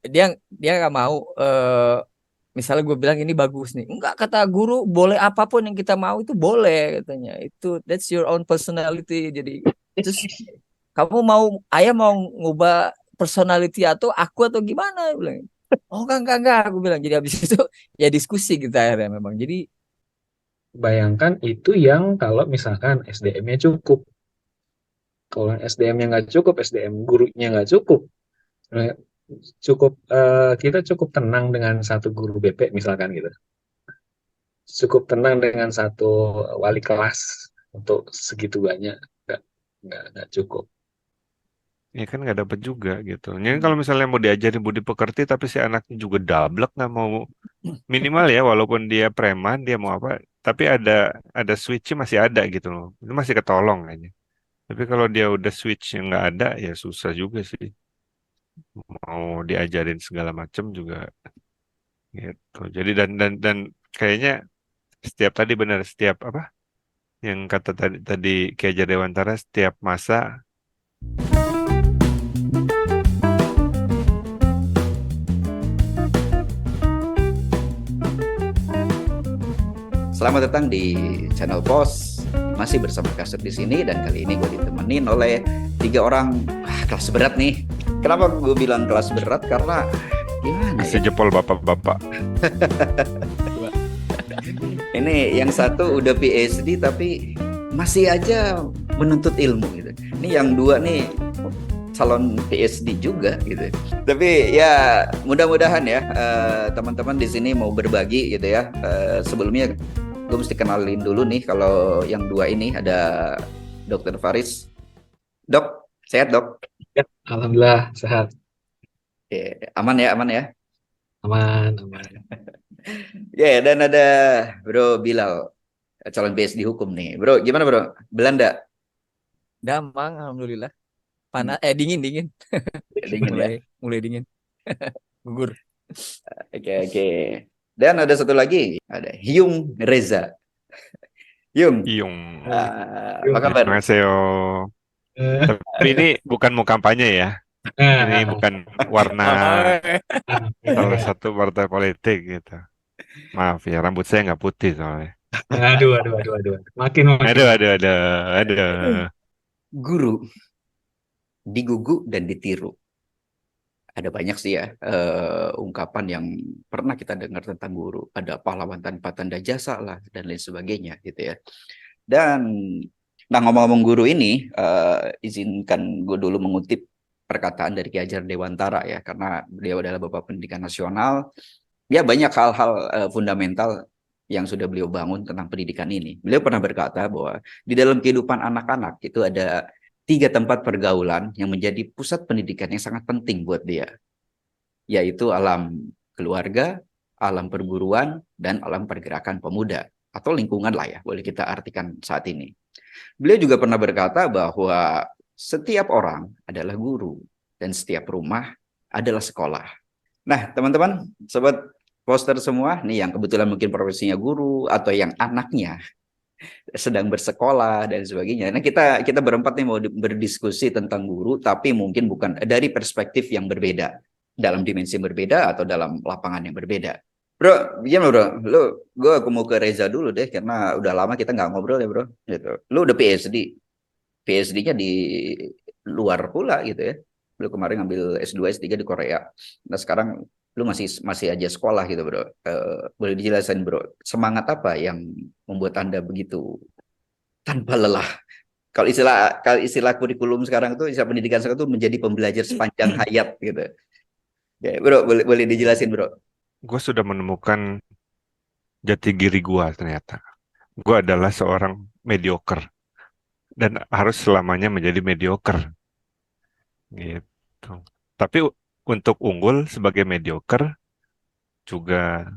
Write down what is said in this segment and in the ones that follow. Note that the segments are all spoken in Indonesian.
dia dia nggak mau, misalnya gue bilang ini bagus nih, enggak, kata guru, boleh apapun yang kita mau itu boleh, katanya, itu that's your own personality. Jadi terus kamu mau, ayah mau ngubah personality atau aku atau gimana, dia bilang. Oh, enggak, aku bilang. Jadi habis itu ya diskusi kita akhirnya memang. Jadi Bayangkan itu yang kalau misalkan SDM-nya cukup. Kalau SDM-nya nggak cukup, SDM gurunya nggak cukup, eh, kita cukup tenang dengan satu guru BP misalkan gitu. Cukup tenang dengan satu wali kelas untuk segitu banyak, nggak nggak cukup. Ya kan nggak dapet juga gitu. Jadi kalau misalnya mau diajarin budi pekerti tapi si anaknya juga dablek nggak mau, minimal ya walaupun dia preman dia mau apa, tapi ada switch masih ada gitu loh. Itu masih ketolong aja. Tapi kalau dia udah switch yang nggak ada ya susah juga sih. Mau diajarin segala macam juga gitu. Jadi dan kayaknya setiap tadi benar setiap apa yang kata tadi Ki Hajar Dewantara setiap masa. Selamat datang di channel Pos. Masih bersama Kasut di sini dan kali ini gue ditemenin oleh 3 orang kelas berat nih. Kenapa gue bilang kelas berat? Karena gimana Kasih ya? jempol bapak-bapak. Ini yang satu udah PhD tapi masih aja menuntut ilmu gitu. Ini yang dua nih calon PhD juga gitu. Tapi ya mudah-mudahan ya teman-teman di sini mau berbagi gitu ya. Sebelumnya gue mesti kenalin dulu nih kalau yang dua ini ada Dokter Faris. Dok, sehat dok? Ya, alhamdulillah sehat, Aman ya, aman ya. aman, aman. Ya, dan ada Bro Bilal, calon PhD hukum nih. Bro, gimana bro? Belanda? damang, alhamdulillah. Hmm, Panas, dingin, dingin. dingin ya. mulai mulai dingin. Gugur. Oke, oke. Dan ada satu lagi, ada Hyung Reza. Hyung, Yung. apa Yuk. kabar? Annyeonghaseyo. Eh, Tapi ini bukan mau kampanye ya. Ini nah, bukan warna Oh, salah satu partai politik gitu. Maaf ya, rambut saya nggak putih soalnya. aduh, aduh, aduh, aduh, makin, makin. Aduh, aduh, aduh, aduh. Guru digugu dan ditiru. Ada banyak sih ya ungkapan yang pernah kita dengar tentang guru. Ada pahlawan tanpa tanda jasa lah dan lain sebagainya gitu ya. Dan nah ngomong-ngomong guru ini, izinkan gue dulu mengutip perkataan dari Ki Hajar Dewantara ya, karena beliau adalah Bapak Pendidikan Nasional. Ya banyak hal-hal fundamental yang sudah beliau bangun tentang pendidikan ini. Beliau pernah berkata bahwa di dalam kehidupan anak-anak itu ada 3 tempat pergaulan yang menjadi pusat pendidikan yang sangat penting buat dia, yaitu alam keluarga, alam perguruan, dan alam pergerakan pemuda atau lingkungan lah ya, boleh kita artikan saat ini. Beliau juga pernah berkata bahwa setiap orang adalah guru dan setiap rumah adalah sekolah. Nah, teman-teman, sobat poster semua nih yang kebetulan mungkin profesinya guru atau yang anaknya sedang bersekolah dan sebagainya. Nah, kita berempat nih mau berdiskusi tentang guru tapi mungkin bukan dari perspektif yang berbeda, dalam dimensi yang berbeda atau dalam lapangan yang berbeda. Bro, gimana bro? Aku mau ke Reza dulu deh karena udah lama kita nggak ngobrol ya bro. Gitu. Lu udah PhD, PhD-nya di luar pula gitu ya. Lu kemarin ngambil S2, S3 di Korea. Nah sekarang lu masih masih aja sekolah gitu bro. Boleh dijelasin bro, semangat apa yang membuat Anda begitu tanpa lelah? Kalau istilah kurikulum sekarang itu, istilah pendidikan sekarang itu menjadi pembelajar sepanjang hayat gitu. Ya, bro, boleh dijelasin bro. Gue sudah menemukan jati diri gue ternyata. Gue adalah seorang mediocre dan harus selamanya menjadi mediocre gitu. Tapi untuk unggul sebagai mediocre juga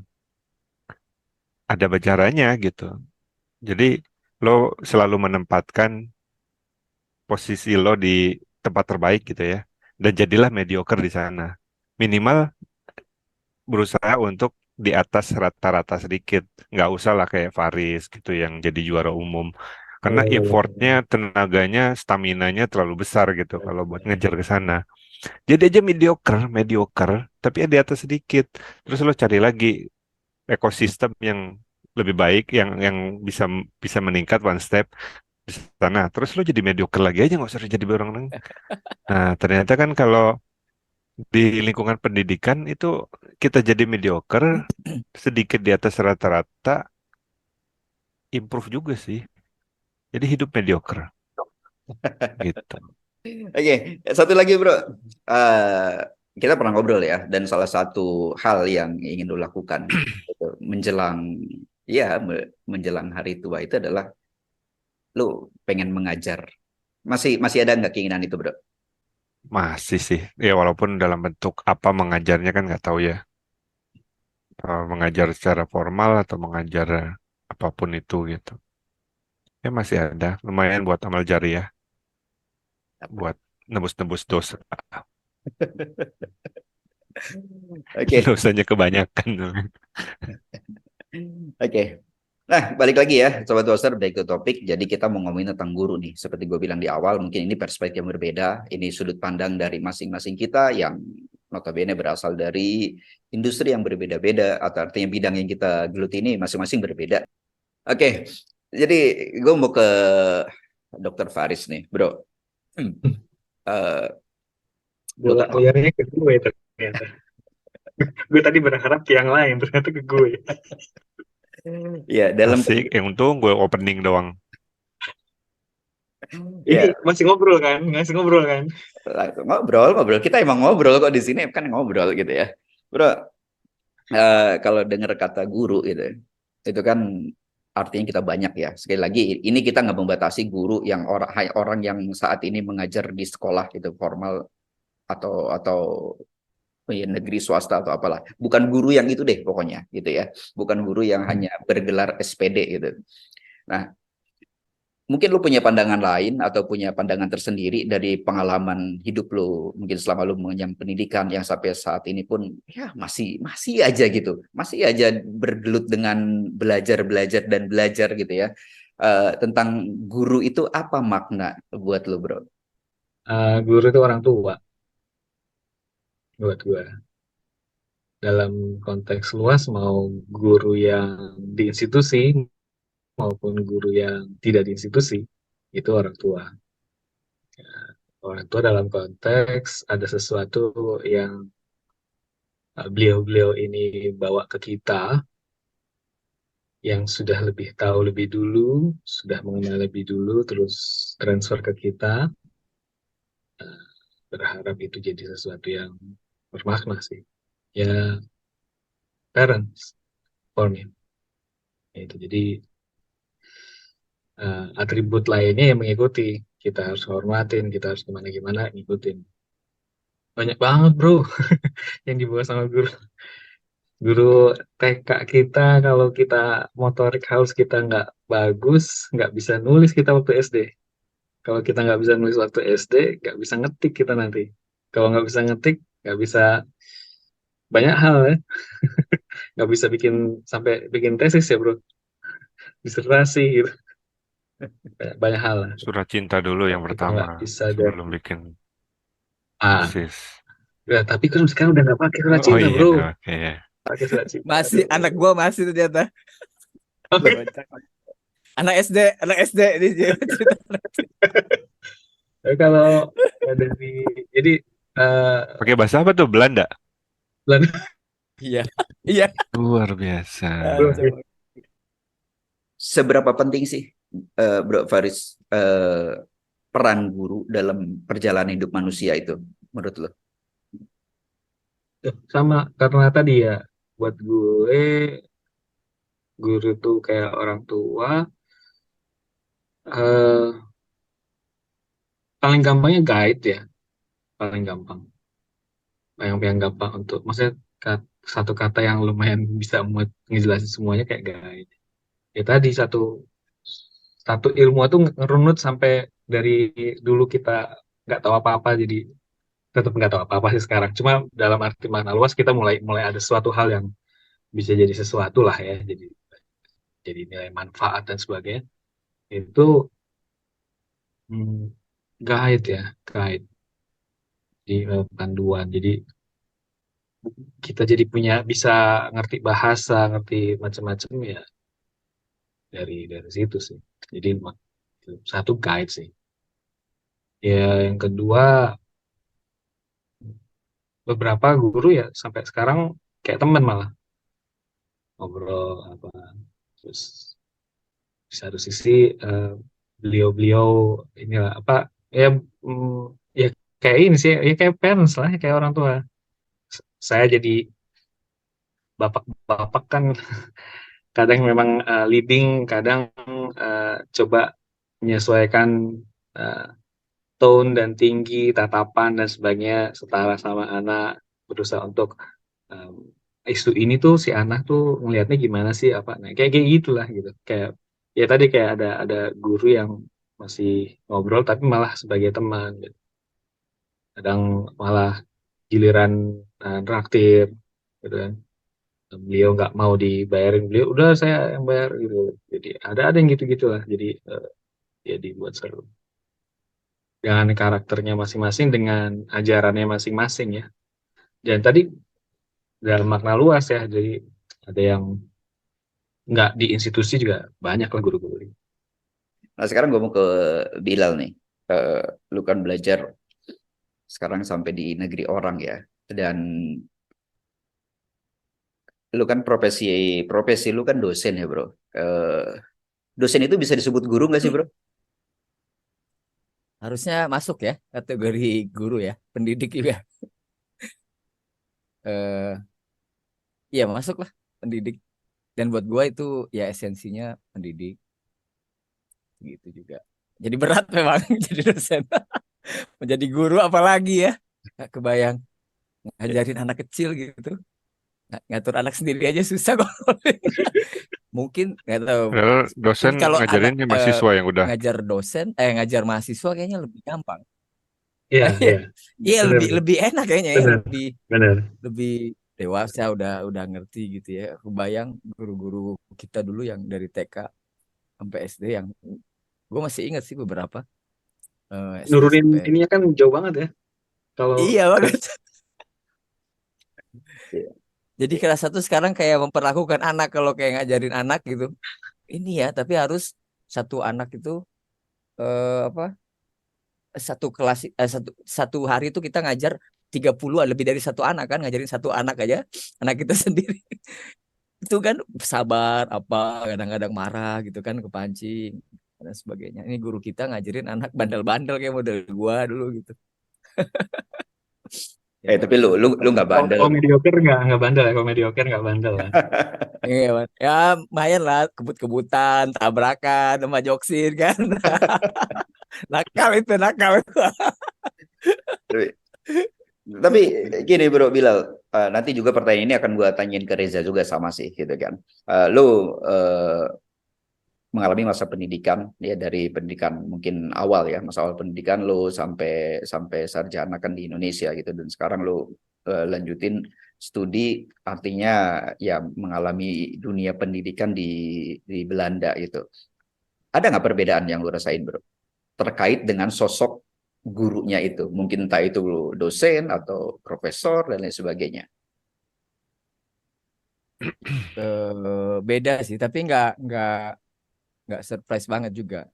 ada caranya gitu. Jadi lo selalu menempatkan posisi lo di tempat terbaik gitu ya. Dan jadilah mediocre di sana. Minimal berusaha untuk di atas rata-rata sedikit. Nggak usah lah kayak Faris gitu yang jadi juara umum. Karena effortnya, tenaganya, staminanya terlalu besar gitu kalau buat ngejar ke sana. Jadi aja mediocre, mediocre, tapi ya di atas sedikit. Terus lo cari lagi ekosistem yang lebih baik, yang bisa bisa meningkat one step di sana. Terus lo jadi mediocre lagi aja, nggak usah jadi orang. Nah, ternyata kan kalau di lingkungan pendidikan itu kita jadi mediocre, sedikit di atas rata-rata, improve juga sih. Jadi hidup mediocre gitu. Oke, satu lagi bro. Eh, kita pernah ngobrol ya, dan salah satu hal yang ingin lo lakukan gitu, menjelang menjelang hari tua itu adalah lo pengen mengajar. Masih ada nggak keinginan itu bro? Masih sih, ya walaupun dalam bentuk apa mengajarnya kan nggak tahu ya. Mengajar secara formal atau mengajar apapun itu gitu. Ya masih ada, lumayan buat amal jariah, buat nebus-nebus dosa. Oke, Dosanya kebanyakan. oke. Nah, balik lagi ya, Sobat Poster, back to topik. Jadi kita mau ngomongin tentang guru nih. Seperti gue bilang di awal, mungkin ini perspektif yang berbeda. Ini sudut pandang dari masing-masing kita yang notabene berasal dari industri yang berbeda-beda. Atau artinya bidang yang kita geluti ini masing-masing berbeda. Oke, jadi gue mau ke Dokter Faris nih, bro. Eh, Bola dokter, liarnya ke gue ternyata. Gue tadi berharap ke yang lain, ternyata ke gue. ya dalam Asik, yang untung gue opening doang. Ini ya masih ngobrol kan? Masih ngobrol kan? ngobrol ngobrol. Kita emang ngobrol kok di sini kan ngobrol gitu ya, bro. Kalau dengar kata guru gitu, itu kan artinya kita banyak ya. Sekali lagi, ini kita nggak membatasi guru yang orang yang saat ini mengajar di sekolah itu formal atau ya, negeri swasta atau apalah. Bukan guru yang itu deh pokoknya gitu ya. Bukan guru yang hanya bergelar SPD gitu. Nah, mungkin lu punya pandangan lain atau punya pandangan tersendiri dari pengalaman hidup lu mungkin selama lu mengenyam pendidikan yang sampai saat ini pun ya masih aja gitu masih aja bergelut dengan belajar dan belajar gitu ya. Tentang guru itu apa makna buat lu bro? Guru itu orang tua buat gue. Dalam konteks luas, mau guru yang di institusi maupun guru yang tidak di institusi, itu orang tua. Orang tua dalam konteks ada sesuatu yang beliau-beliau ini bawa ke kita, yang sudah lebih tahu lebih dulu, sudah mengenal lebih dulu, terus transfer ke kita. Berharap itu jadi sesuatu yang bermakna sih. Ya, parents for me. Itu jadi atribut lainnya yang mengikuti. Kita harus hormatin, kita harus gimana-gimana, ngikutin. Banyak banget bro yang dibawa sama guru. Guru TK kita, kalau kita motorik halus kita nggak bagus, nggak bisa nulis kita waktu SD. Kalau kita nggak bisa nulis waktu SD, nggak bisa ngetik kita nanti. Kalau nggak bisa ngetik, nggak bisa banyak hal ya. Nggak bisa sampai bikin tesis ya bro. Disertasi gitu. Banyak hal lah. Surat cinta dulu yang Kita pertama nggak bisa dari sebelum bikin ah tesis. ya, tapi kan sekarang udah nggak pakai surat Oh cinta iya, bro. oke ya. Pakai surat cinta. Masih Aduh. anak gua masih ternyata. Oke. Anak SD ini cerita. Tapi kalau dari jadi eh Pakai bahasa apa tuh? Belanda. Belanda Iya. Iya. Luar biasa. Coba. Seberapa penting sih bro Faris peran guru dalam perjalanan hidup manusia itu menurut lo? sama karena tadi ya, buat gue guru tuh kayak orang tua. eh Paling gampangnya guide ya, paling gampang. Yang gampang untuk maksudnya satu kata yang lumayan bisa muat ngejelasin semuanya kayak guide. Ya tadi satu satu ilmu itu ngerunut sampai dari dulu kita nggak tahu apa-apa, jadi tetap nggak tahu apa-apa sih sekarang. Cuma dalam arti makna luas kita mulai mulai ada suatu hal yang bisa jadi sesuatu lah ya, jadi nilai manfaat dan sebagainya. Itu guide ya, guide. di panduan. Jadi kita jadi bisa ngerti bahasa, ngerti macam-macam ya dari situ sih. Jadi satu guide sih. Ya yang kedua, beberapa guru ya sampai sekarang kayak teman malah ngobrol apa. Terus di satu sisi eh, beliau-beliau inilah apa ya, ya kayak ini sih ya kayak parents lah, kayak orang tua. Saya jadi bapak-bapak kan kadang memang leading, kadang coba menyesuaikan eh, tone dan tinggi, tatapan dan sebagainya setara sama anak, berusaha untuk um, isu ini tuh si anak tuh ngelihatnya gimana sih apa, nah kayak gitulah gitu. Kayak ya tadi kayak ada guru yang masih ngobrol tapi malah sebagai teman gitu. Kadang malah giliran traktir gitu kan, beliau nggak mau dibayarin, beliau udah saya yang bayar gitu. Jadi ada yang gitu-gitu lah, jadi ya dibuat seru dengan karakternya masing-masing, dengan ajarannya masing-masing ya. Dan tadi dalam makna luas ya, jadi ada yang nggak di institusi juga banyak lah guru-guru ini. Nah, sekarang gue mau ke Bilal nih. Lu kan belajar sekarang sampai di negeri orang ya. Dan lu kan profesi lu kan dosen ya, Bro. Dosen itu bisa disebut guru nggak sih, Bro? Harusnya masuk ya kategori guru ya, pendidik juga. Eh, iya masuk lah pendidik. Dan buat gua itu ya esensinya pendidik gitu juga. Jadi berat memang jadi dosen. Menjadi guru apalagi ya. Nggak kebayang ngajarin anak kecil gitu. Ngatur anak sendiri aja susah kok. Mungkin nggak tahu. Padahal dosen Mungkin kalau anak ngajarinnya mahasiswa yang udah. ngajar dosen, ngajar mahasiswa kayaknya lebih gampang. Iya, iya, Iya benar, lebih lebih enak kayaknya ya, benar, lebih benar. lebih dewasa udah ngerti gitu ya. Kebayang guru-guru kita dulu yang dari TK sampai SD yang gue masih ingat sih beberapa SD Nurunin sampai ininya kan jauh banget ya. Kalau iya kan banget. Iya. Jadi kelas satu sekarang kayak memperlakukan anak kalau kayak ngajarin anak gitu. Ini ya, tapi harus satu anak itu apa? Satu kelas satu hari itu kita ngajar 30 lebih dari satu anak kan, ngajarin satu anak aja, anak kita sendiri. Itu kan sabar apa kadang-kadang marah gitu kan kepancing dan sebagainya. Ini guru kita ngajarin anak bandel-bandel kayak model gua dulu gitu. Ya Tapi lu nggak kalau bandel. kalau mediocre nggak bandel ya, kalau mediocre nggak bandel lah. iya, Man. Ya lumayan lah kebut-kebutan, tabrakan sama joksin kan. Nakal itu nakal. Tapi tapi gini, Bro Bilal, nanti juga pertanyaan ini akan gue tanyain ke Reza juga sama sih gitu kan. Lu mengalami masa pendidikan ya, dari pendidikan mungkin awal ya, masa awal pendidikan lu sampai sampai sarjana kan di Indonesia gitu, dan sekarang lu lanjutin studi, artinya ya mengalami dunia pendidikan di Belanda gitu. Ada nggak perbedaan yang lu rasain, Bro, terkait dengan sosok gurunya itu? Mungkin entah itu dosen atau profesor dan lain sebagainya. Beda sih, tapi nggak surprise banget juga.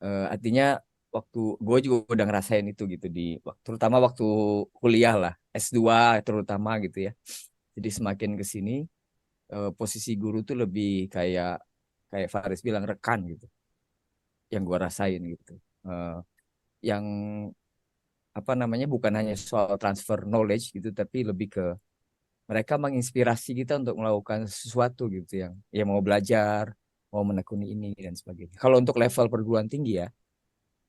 Artinya waktu gue juga udah ngerasain itu gitu terutama waktu kuliah lah S2 terutama gitu ya. Jadi semakin ke sini posisi guru tuh lebih kayak kayak Faris bilang rekan gitu. Yang gue rasain gitu. Yang apa namanya bukan hanya soal transfer knowledge gitu, tapi lebih ke mereka menginspirasi kita untuk melakukan sesuatu gitu yang mau belajar, mau menekuni ini dan sebagainya. Kalau untuk level perguruan tinggi ya,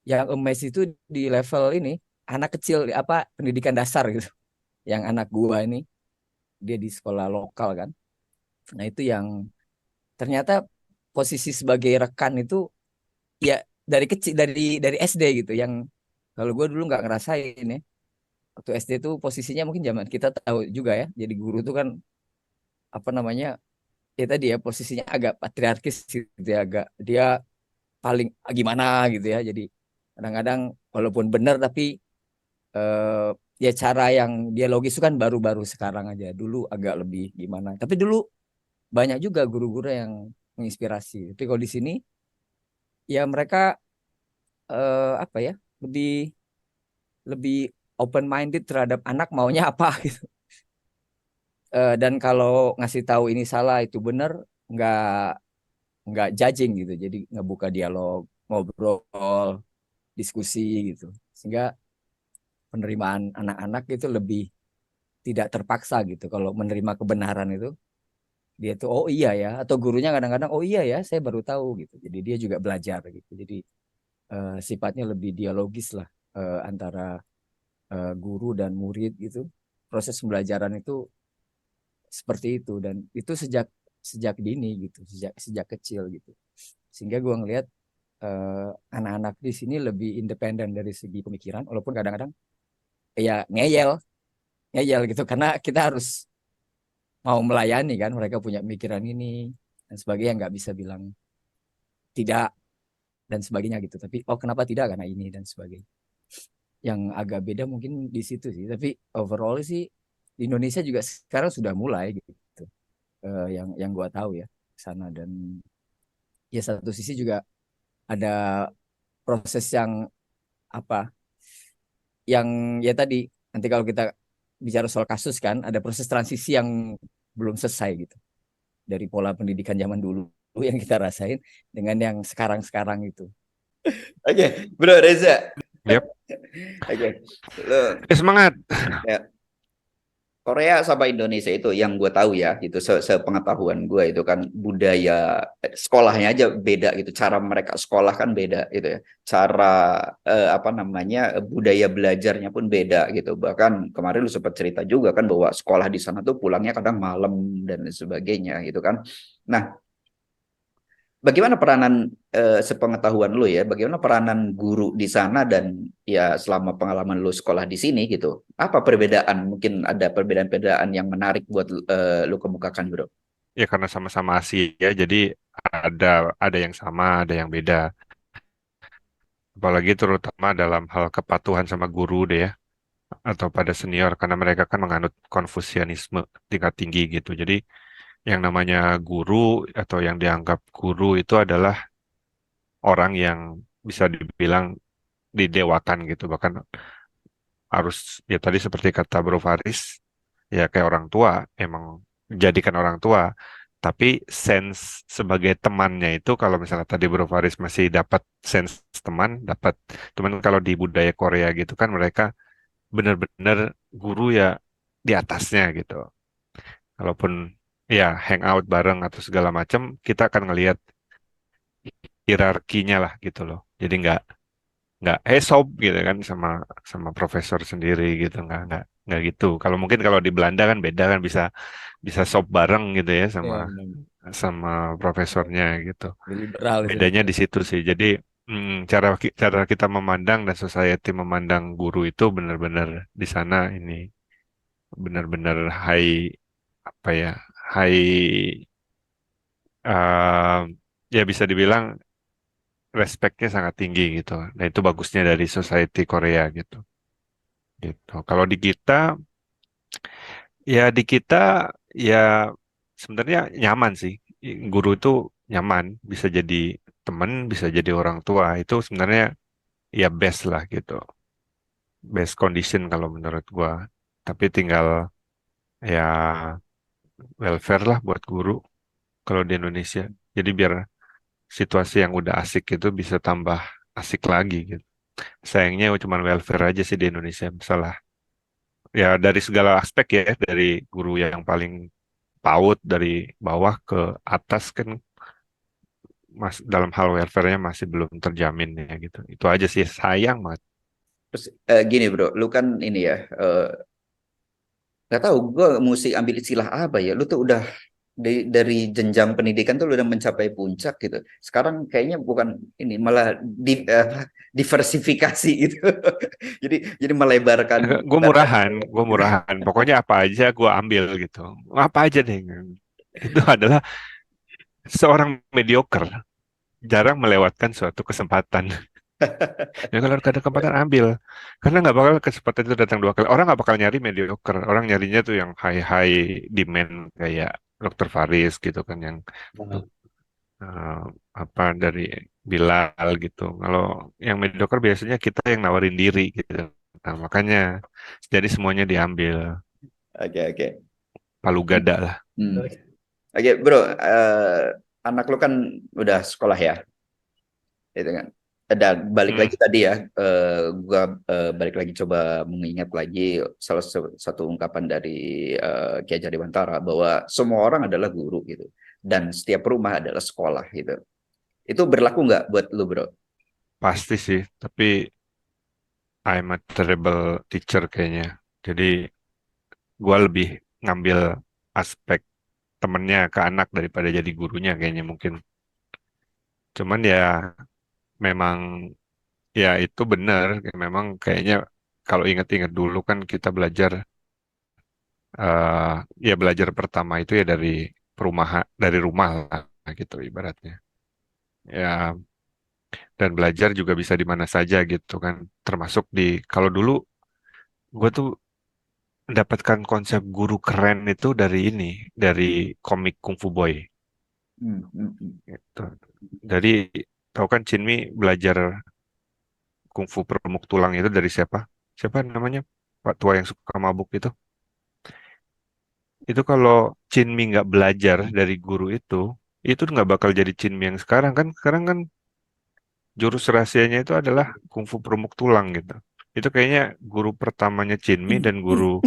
yang amazed itu di level ini anak kecil apa pendidikan dasar gitu. Yang anak gua ini dia di sekolah lokal kan. Nah, itu yang ternyata posisi sebagai rekan itu ya dari kecil dari SD gitu yang kalau gua dulu nggak ngerasain ya. Waktu SD itu posisinya mungkin zaman kita tahu juga ya. Jadi guru itu kan apa namanya? Ya tadi ya posisinya agak patriarkis gitu ya, agak dia paling gimana gitu ya. Jadi kadang-kadang walaupun benar tapi eh ya cara yang dialogis itu kan baru-baru sekarang aja. Dulu agak lebih gimana. Tapi dulu banyak juga guru-guru yang menginspirasi. Tapi kalau di sini ya mereka apa ya, lebih lebih open minded terhadap anak maunya apa gitu. Dan kalau ngasih tahu ini salah itu benar, nggak nggak judging gitu. Jadi ngebuka dialog, ngobrol, diskusi gitu. Sehingga penerimaan anak-anak itu lebih tidak terpaksa gitu. Kalau menerima kebenaran itu dia tuh oh iya ya, atau gurunya kadang-kadang oh iya ya saya baru tahu gitu. Jadi dia juga belajar gitu. Jadi sifatnya lebih dialogis lah antara guru dan murid gitu. Proses pembelajaran itu seperti itu dan itu sejak sejak dini gitu, sejak sejak kecil gitu. Sehingga gue ngelihat eh, anak-anak di sini lebih independen dari segi pemikiran, walaupun kadang-kadang ya ngeyel, ngeyel gitu karena kita harus mau melayani kan, mereka punya pemikiran ini dan sebagainya, nggak bisa bilang tidak dan sebagainya gitu. Tapi oh kenapa tidak karena ini dan sebagainya. Yang agak beda mungkin di situ sih. Tapi overall sih di Indonesia juga sekarang sudah mulai gitu. Yang gua tahu ya sana dan ya satu sisi juga ada proses yang apa yang ya tadi nanti kalau kita bicara soal kasus kan ada proses transisi yang belum selesai gitu dari pola pendidikan zaman dulu yang kita rasain dengan yang sekarang-sekarang itu. Oke, Bro Reza. Yap. Oke, lo Semangat. ya Korea sama Indonesia itu yang gue tahu ya, itu sepengetahuan gue itu kan budaya sekolahnya aja beda gitu, cara mereka sekolah kan beda gitu ya, cara apa namanya budaya belajarnya pun beda gitu. Bahkan kemarin lu sempat cerita juga kan bahwa sekolah di sana tuh pulangnya kadang malam dan lain sebagainya gitu kan. Nah, bagaimana peranan sepengetahuan lu ya, bagaimana peranan guru di sana dan ya selama pengalaman lu sekolah di sini gitu? Apa perbedaan? Mungkin ada perbedaan-perbedaan yang menarik buat lu kemukakan, Bro. Ya karena sama-sama Asia, jadi ada yang sama, ada yang beda. Apalagi terutama dalam hal kepatuhan sama guru deh ya, atau pada senior, karena mereka kan menganut Konfusianisme tingkat tinggi gitu. Jadi yang namanya guru atau yang dianggap guru itu adalah orang yang bisa dibilang didewakan gitu. Bahkan harus, ya tadi seperti kata Bro Faris, ya kayak orang tua, emang jadikan orang tua. Tapi sense sebagai temannya itu, kalau misalnya tadi Bro Faris masih dapat sense teman, dapat teman kalau di budaya Korea gitu kan mereka benar-benar guru ya di atasnya gitu. Kalaupun ya hangout bareng atau segala macam, kita akan ngelihat hierarkinya lah gitu loh. Jadi nggak sob gitu kan sama sama profesor sendiri gitu, nggak gitu. Kalau mungkin kalau di Belanda kan beda kan, bisa bisa sob bareng gitu ya sama Ya, benar. sama profesornya gitu. Lebih liberal itu. Bedanya di situ sih. Jadi cara kita memandang dan society memandang guru itu benar-benar di sana ini benar-benar high, apa ya, high, eh, ya bisa dibilang respectnya sangat tinggi gitu. Nah itu bagusnya dari society Korea gitu. Gitu. Kalau di kita ya sebenarnya nyaman sih. Guru itu nyaman, bisa jadi teman, bisa jadi orang tua. Itu sebenarnya ya best lah gitu. Best condition kalau menurut gua. Tapi tinggal ya welfare lah buat guru kalau di Indonesia. Jadi biar situasi yang udah asik itu bisa tambah asik lagi gitu. Sayangnya cuma welfare aja sih di Indonesia. Masalah ya dari segala aspek ya, dari guru yang paling PAUD dari bawah ke atas kan dalam hal welfare-nya masih belum terjamin ya gitu. Itu aja sih sayang banget. Terus gini, Bro, lu kan ini ya, nggak tahu gue mesti ambil istilah apa ya. Lu tuh udah dari jenjang pendidikan tuh lu udah mencapai puncak gitu. Sekarang kayaknya bukan ini, malah diversifikasi gitu. Jadi melebarkan batasan. Gue murahan. Pokoknya apa aja gue ambil gitu. Apa aja deh. Itu adalah seorang mediocre jarang melewatkan suatu kesempatan. Ya kalau ada kesempatan ambil, karena nggak bakal kesempatan itu datang 2 kali. Orang nggak bakal nyari mediocre. Orang nyarinya tuh yang high demand kayak Dokter Faris gitu kan yang Nah, eh, apa dari Bilal gitu. Kalau yang mediocre biasanya kita yang nawarin diri gitu. Nah, makanya jadi semuanya diambil. Oke, oke. Palu gada lah. Hmm. Oke, bro. Anak lu kan udah sekolah ya, gitu kan. Dan balik Hmm. lagi tadi ya, gua balik lagi coba mengingat lagi salah satu ungkapan dari Ki Hajar Dewantara bahwa semua orang adalah guru gitu, dan setiap rumah adalah sekolah gitu. Itu berlaku nggak buat lu, bro? Pasti sih, tapi I'm a terrible teacher kayaknya. Jadi gua lebih ngambil aspek temennya ke anak daripada jadi gurunya kayaknya mungkin. Cuman ya memang ya itu benar. Memang kayaknya kalau ingat-ingat dulu kan kita belajar eh ya belajar pertama itu ya dari perumahan dari rumah lah gitu ibaratnya. Ya dan belajar juga bisa di mana saja gitu kan. Termasuk di kalau dulu gue tuh mendapatkan konsep guru keren itu dari ini dari komik Kung Fu Boy. Hmm, hmm, hmm. Gitu. Jadi tahu kan Chinmi belajar kungfu peremuk tulang itu dari siapa? Siapa namanya? Pak tua yang suka mabuk itu kalau Chinmi nggak belajar dari guru itu nggak bakal jadi Chinmi yang sekarang kan. Sekarang kan jurus rahasianya itu adalah kungfu peremuk tulang gitu. Itu kayaknya guru pertamanya Chinmi dan guru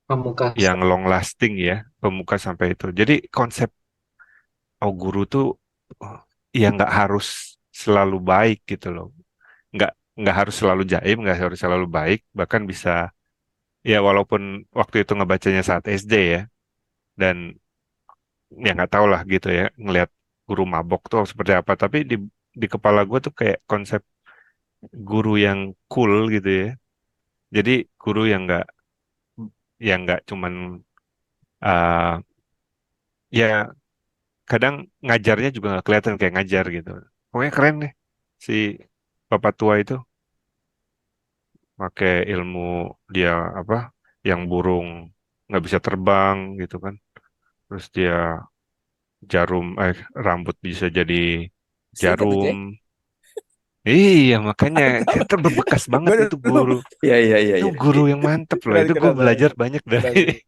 Pamungkas. yang long lasting ya, pemuka sampai itu. Jadi konsep guru tuh oh, ya nggak harus selalu baik gitu loh. Nggak nggak harus selalu jaim, nggak harus selalu baik, bahkan bisa ya walaupun waktu itu ngebacanya saat SD ya, dan ya nggak tahu lah gitu ya, ngelihat guru mabok tuh seperti apa. Tapi di kepala gue tuh kayak konsep guru yang cool gitu ya. Jadi guru yang nggak cuman uh, ya kadang ngajarnya juga nggak kelihatan kayak ngajar gitu. Pokoknya keren deh si bapak tua itu pakai ilmu dia apa yang burung nggak bisa terbang gitu kan. Terus dia jarum rambut bisa jadi Masih ingat tuh, jarum. Jack. Iya, makanya kan terbekas banget Gue itu dulu. guru. Iya, iya, iya, Itu iya. guru yang mantep loh. Keren, Itu gue keren, belajar banyak dari keren, keren,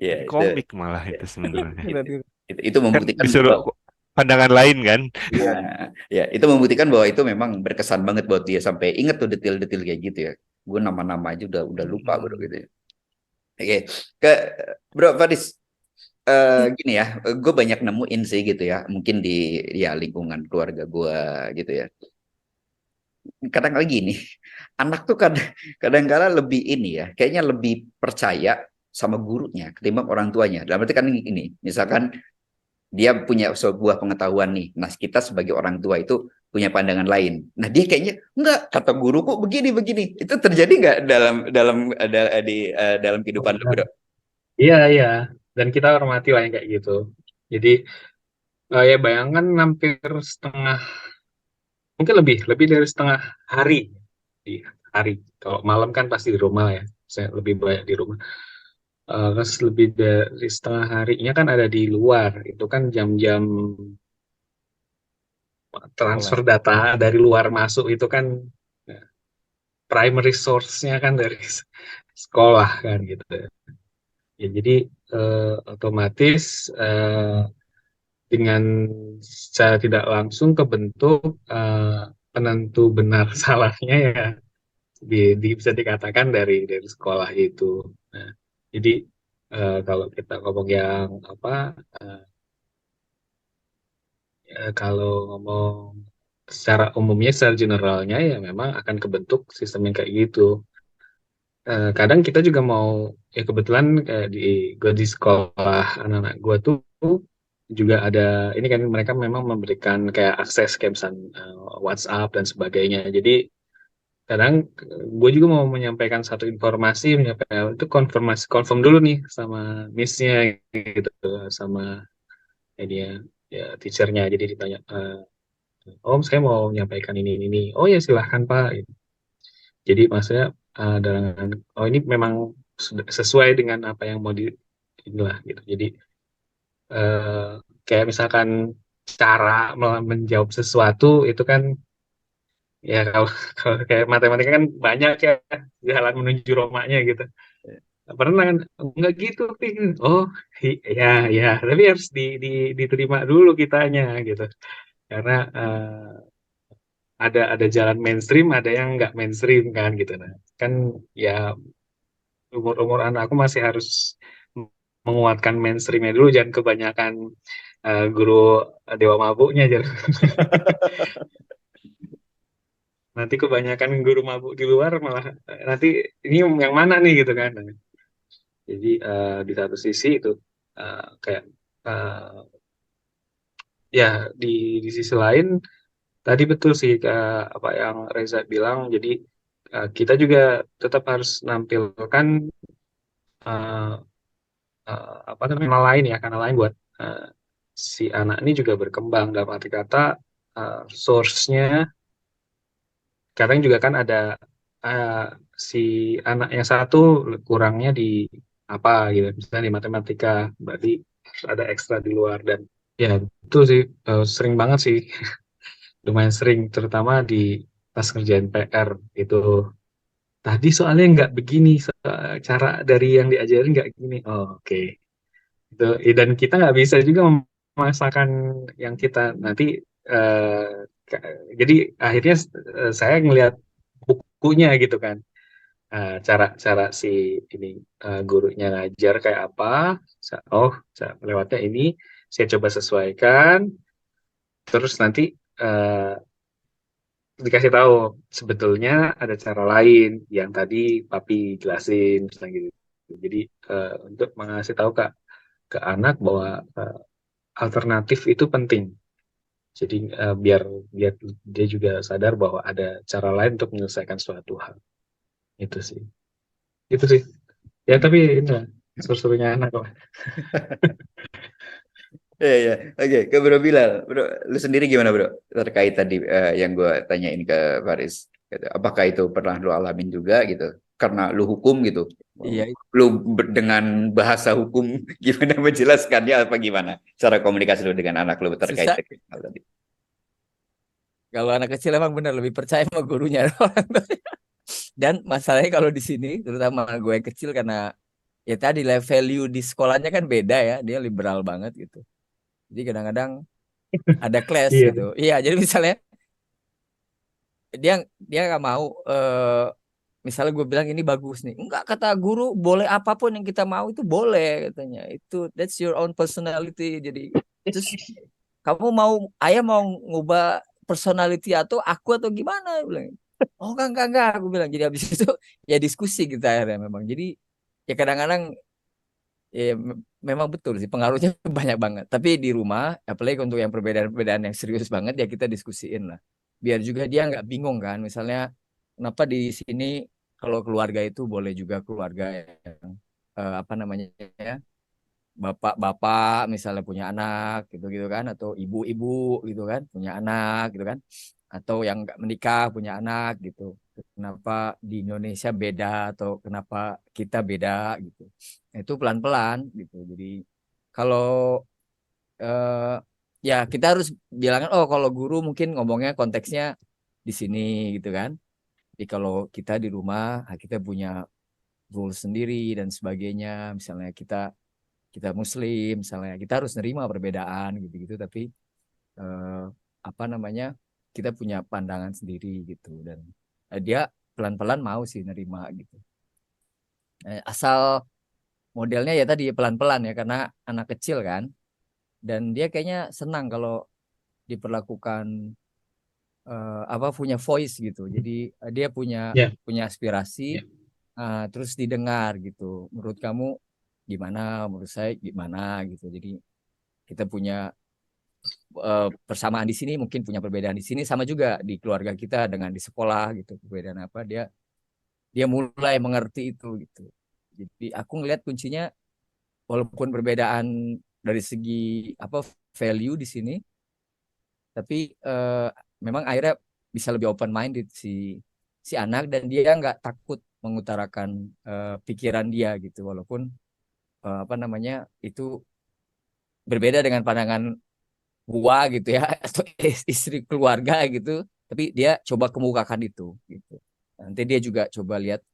Iya, dari itu, komik malah itu sebenarnya. keren, keren. itu Kan membuktikan disuruh bahwa pandangan lain kan. ya, ya, itu membuktikan bahwa itu memang berkesan banget buat dia sampai inget tuh detail-detail kayak gitu ya. Gue nama-nama aja udah lupa, bro, Mm-mm. gitu ya. Oke, ke Bro Fadis, gini ya, gue banyak nemuin sih gitu ya, mungkin di ya lingkungan keluarga gue gitu ya. Kadang lagi nih, anak tuh kadang-kadang lebih ini ya, kayaknya lebih percaya sama gurunya ketimbang orang tuanya. Dalam arti kan ini, misalkan dia punya sebuah pengetahuan nih. Nah, kita sebagai orang tua itu punya pandangan lain. Nah, dia kayaknya enggak, kata guruku begini begini. Itu terjadi nggak dalam dalam dalam kehidupan lu, bro? Iya, iya. Dan kita hormati lah yang kayak gitu. Jadi ya bayangkan hampir setengah, mungkin lebih dari setengah hari. Iya, hari. Kalau malam kan pasti di rumah ya. Saya lebih banyak di rumah. Terus lebih dari setengah harinya kan ada di luar. Itu kan jam-jam transfer Sekolah. data dari luar masuk itu kan ya, primary source-nya kan dari sekolah kan gitu. Ya, jadi otomatis dengan secara tidak langsung kebentuk penentu benar salahnya ya bisa dikatakan dari sekolah itu. Nah, jadi kalau kita ngomong yang apa, eh, kalau ngomong secara umumnya, secara generalnya ya memang akan kebentuk sistem yang kayak gitu. Kadang kita juga mau ya kebetulan kayak gue di sekolah anak-anak gue tuh juga ada ini kan mereka memang memberikan kayak akses kayak misalnya WhatsApp dan sebagainya. Jadi kadang gue juga mau menyampaikan satu informasi, menyampaikan itu confirm dulu nih sama missnya gitu, sama ini ya teachernya. Jadi ditanya Om, saya mau menyampaikan ini. Oh ya silahkan Pak. Gitu. Jadi maksudnya dalam oh ini memang sesuai dengan apa yang mau inilah gitu. Jadi eh, kayak misalkan cara menjawab sesuatu itu kan ya kalau kalau kayak matematika kan banyak ya jalan menuju Romanya gitu. Pernah kan enggak gitu Pi. Oh ya ya tapi harus diterima dulu kitanya gitu karena ada jalan mainstream ada yang nggak mainstream kan gitu nah kan ya umur anak aku masih harus menguatkan mainstreamnya dulu jangan kebanyakan guru dewa mabuknya jangan nanti kebanyakan guru mabuk di luar malah nanti ini yang mana nih gitu kan. Jadi di satu sisi itu kayak uh, ya di sisi lain tadi betul sih apa yang Reza bilang. Jadi kita juga tetap harus nampilkan uh, apa namanya kanal lain buat uh, si anak ini juga berkembang dalam arti kata source-nya kadang juga kan ada uh, si anak yang satu kurangnya di apa gitu misalnya di matematika berarti harus ada ekstra di luar dan ya itu sih sering banget sih lumayan sering terutama di pas ngerjain PR itu tadi soalnya nggak begini cara dari yang diajarin nggak gini oh, oke itu dan kita nggak bisa juga memaksakan yang kita nanti eh, ka- jadi akhirnya saya ngelihat bukunya gitu kan cara si ini gurunya ngajar kayak apa oh lewatnya ini saya coba sesuaikan terus nanti eh, dikasih tahu sebetulnya ada cara lain yang tadi papi jelasin misalnya gitu jadi untuk mengasih tahu ke anak bahwa alternatif itu penting jadi biar biar dia juga sadar bahwa ada cara lain untuk menyelesaikan suatu hal sih itu sih ya tapi ini lah, seru-serunya anak kok. Iya, iya. Oke, ke Bro Bilal. Bro, lu sendiri gimana, Bro? Terkait tadi yang gue tanyain ke Faris. Gitu. Apakah itu pernah lu alamin juga gitu? Karena lu hukum gitu. Iya, Lu dengan bahasa hukum gimana menjelaskannya apa gimana? Cara komunikasi lu dengan anak lu terkait susah. dengan hal tadi. Kalau anak kecil emang bener lebih percaya sama gurunya. Dan masalahnya kalau di sini, terutama gue yang kecil karena ya tadi lah value di sekolahnya kan beda ya, dia liberal banget gitu. Jadi kadang-kadang ada clash Iya gitu. Iya, jadi misalnya dia dia nggak mau misalnya gue bilang ini bagus nih. Enggak kata guru boleh apapun yang kita mau itu boleh katanya. Itu that's your own personality. Jadi terus kamu mau ayah mau ngubah personality atau gimana? Dia bilang. Oh enggak aku bilang. Jadi habis itu ya diskusi kita akhirnya memang. Jadi ya kadang-kadang ya memang betul sih pengaruhnya banyak banget. Tapi di rumah apalagi untuk yang perbedaan-perbedaan yang serius banget ya kita diskusiin lah. Biar juga dia nggak bingung kan. Misalnya kenapa di sini kalau keluarga itu boleh juga keluarga yang apa namanya ya bapak-bapak misalnya punya anak gitu-gitu kan atau ibu-ibu gitu kan punya anak gitu kan atau yang nggak menikah punya anak gitu. Kenapa di Indonesia beda atau kenapa kita beda gitu. Itu pelan-pelan gitu. Jadi kalau eh, ya kita harus bilangkan oh kalau guru mungkin ngomongnya konteksnya di sini gitu kan. Jadi kalau kita di rumah kita punya rules sendiri dan sebagainya. Misalnya kita kita Muslim, misalnya kita harus nerima perbedaan gitu-gitu. Tapi eh, apa namanya kita punya pandangan sendiri gitu dan dia pelan-pelan mau sih nerima gitu. Asal modelnya ya tadi pelan-pelan ya karena anak kecil kan dan dia kayaknya senang kalau diperlakukan apa punya voice gitu. Jadi dia punya ya punya aspirasi ya terus didengar gitu. Menurut kamu gimana? Menurut saya gimana gitu. Jadi kita punya persamaan di sini mungkin punya perbedaan di sini sama juga di keluarga kita dengan di sekolah gitu perbedaan apa dia dia mulai mengerti itu gitu jadi aku ngelihat kuncinya walaupun perbedaan dari segi apa value di sini Tapi memang akhirnya bisa lebih open minded si anak, dan dia nggak takut mengutarakan pikiran dia gitu, walaupun apa namanya itu berbeda dengan pandangan gua gitu ya atau istri keluarga gitu, tapi dia coba kemukakan itu gitu. Nanti dia juga coba lihat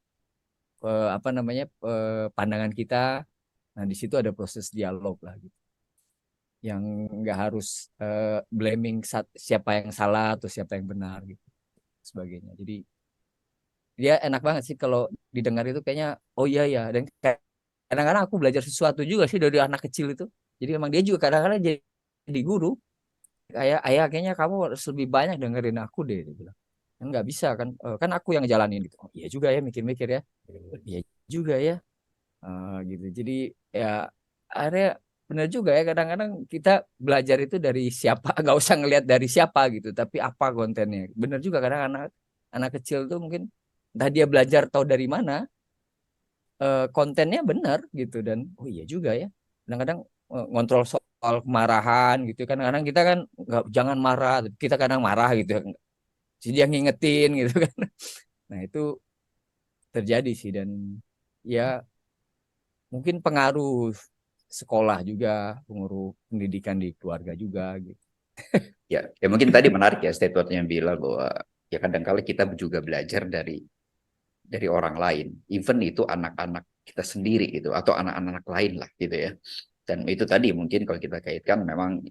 apa namanya pandangan kita. Nah, di situ ada proses dialog lah gitu, yang nggak harus blaming siapa yang salah atau siapa yang benar gitu sebagainya. Jadi dia enak banget sih kalau didengar itu, kayaknya oh iya ya. Dan kadang-kadang aku belajar sesuatu juga sih dari anak kecil itu. Jadi emang dia juga kadang-kadang jadi guru, kayak ayah kayaknya kamu harus lebih banyak dengerin aku deh, dia bilang. Kan nggak bisa kan, kan aku yang jalanin gitu. Oh iya juga ya, mikir-mikir ya, iya juga ya. Gitu. Jadi ya akhirnya benar juga ya, kadang-kadang kita belajar itu dari siapa, nggak usah ngelihat dari siapa gitu, tapi apa kontennya. Benar juga, kadang anak anak kecil tuh mungkin entah dia belajar tahu dari mana, kontennya benar gitu. Dan oh iya juga ya, kadang-kadang ngontrol soal kemarahan gitu kan, kadang kita kan nggak, jangan marah, kita kadang marah gitu ya. Jadi dia ngingetin gitu kan. Nah itu terjadi sih. Dan ya mungkin pengaruh sekolah juga, pengaruh pendidikan di keluarga juga gitu. Ya mungkin tadi menarik ya statementnya yang bilang bahwa ya kadang-kala kita juga belajar dari orang lain, even itu anak-anak kita sendiri gitu atau anak-anak lain lah gitu ya. Dan itu tadi mungkin kalau kita kaitkan memang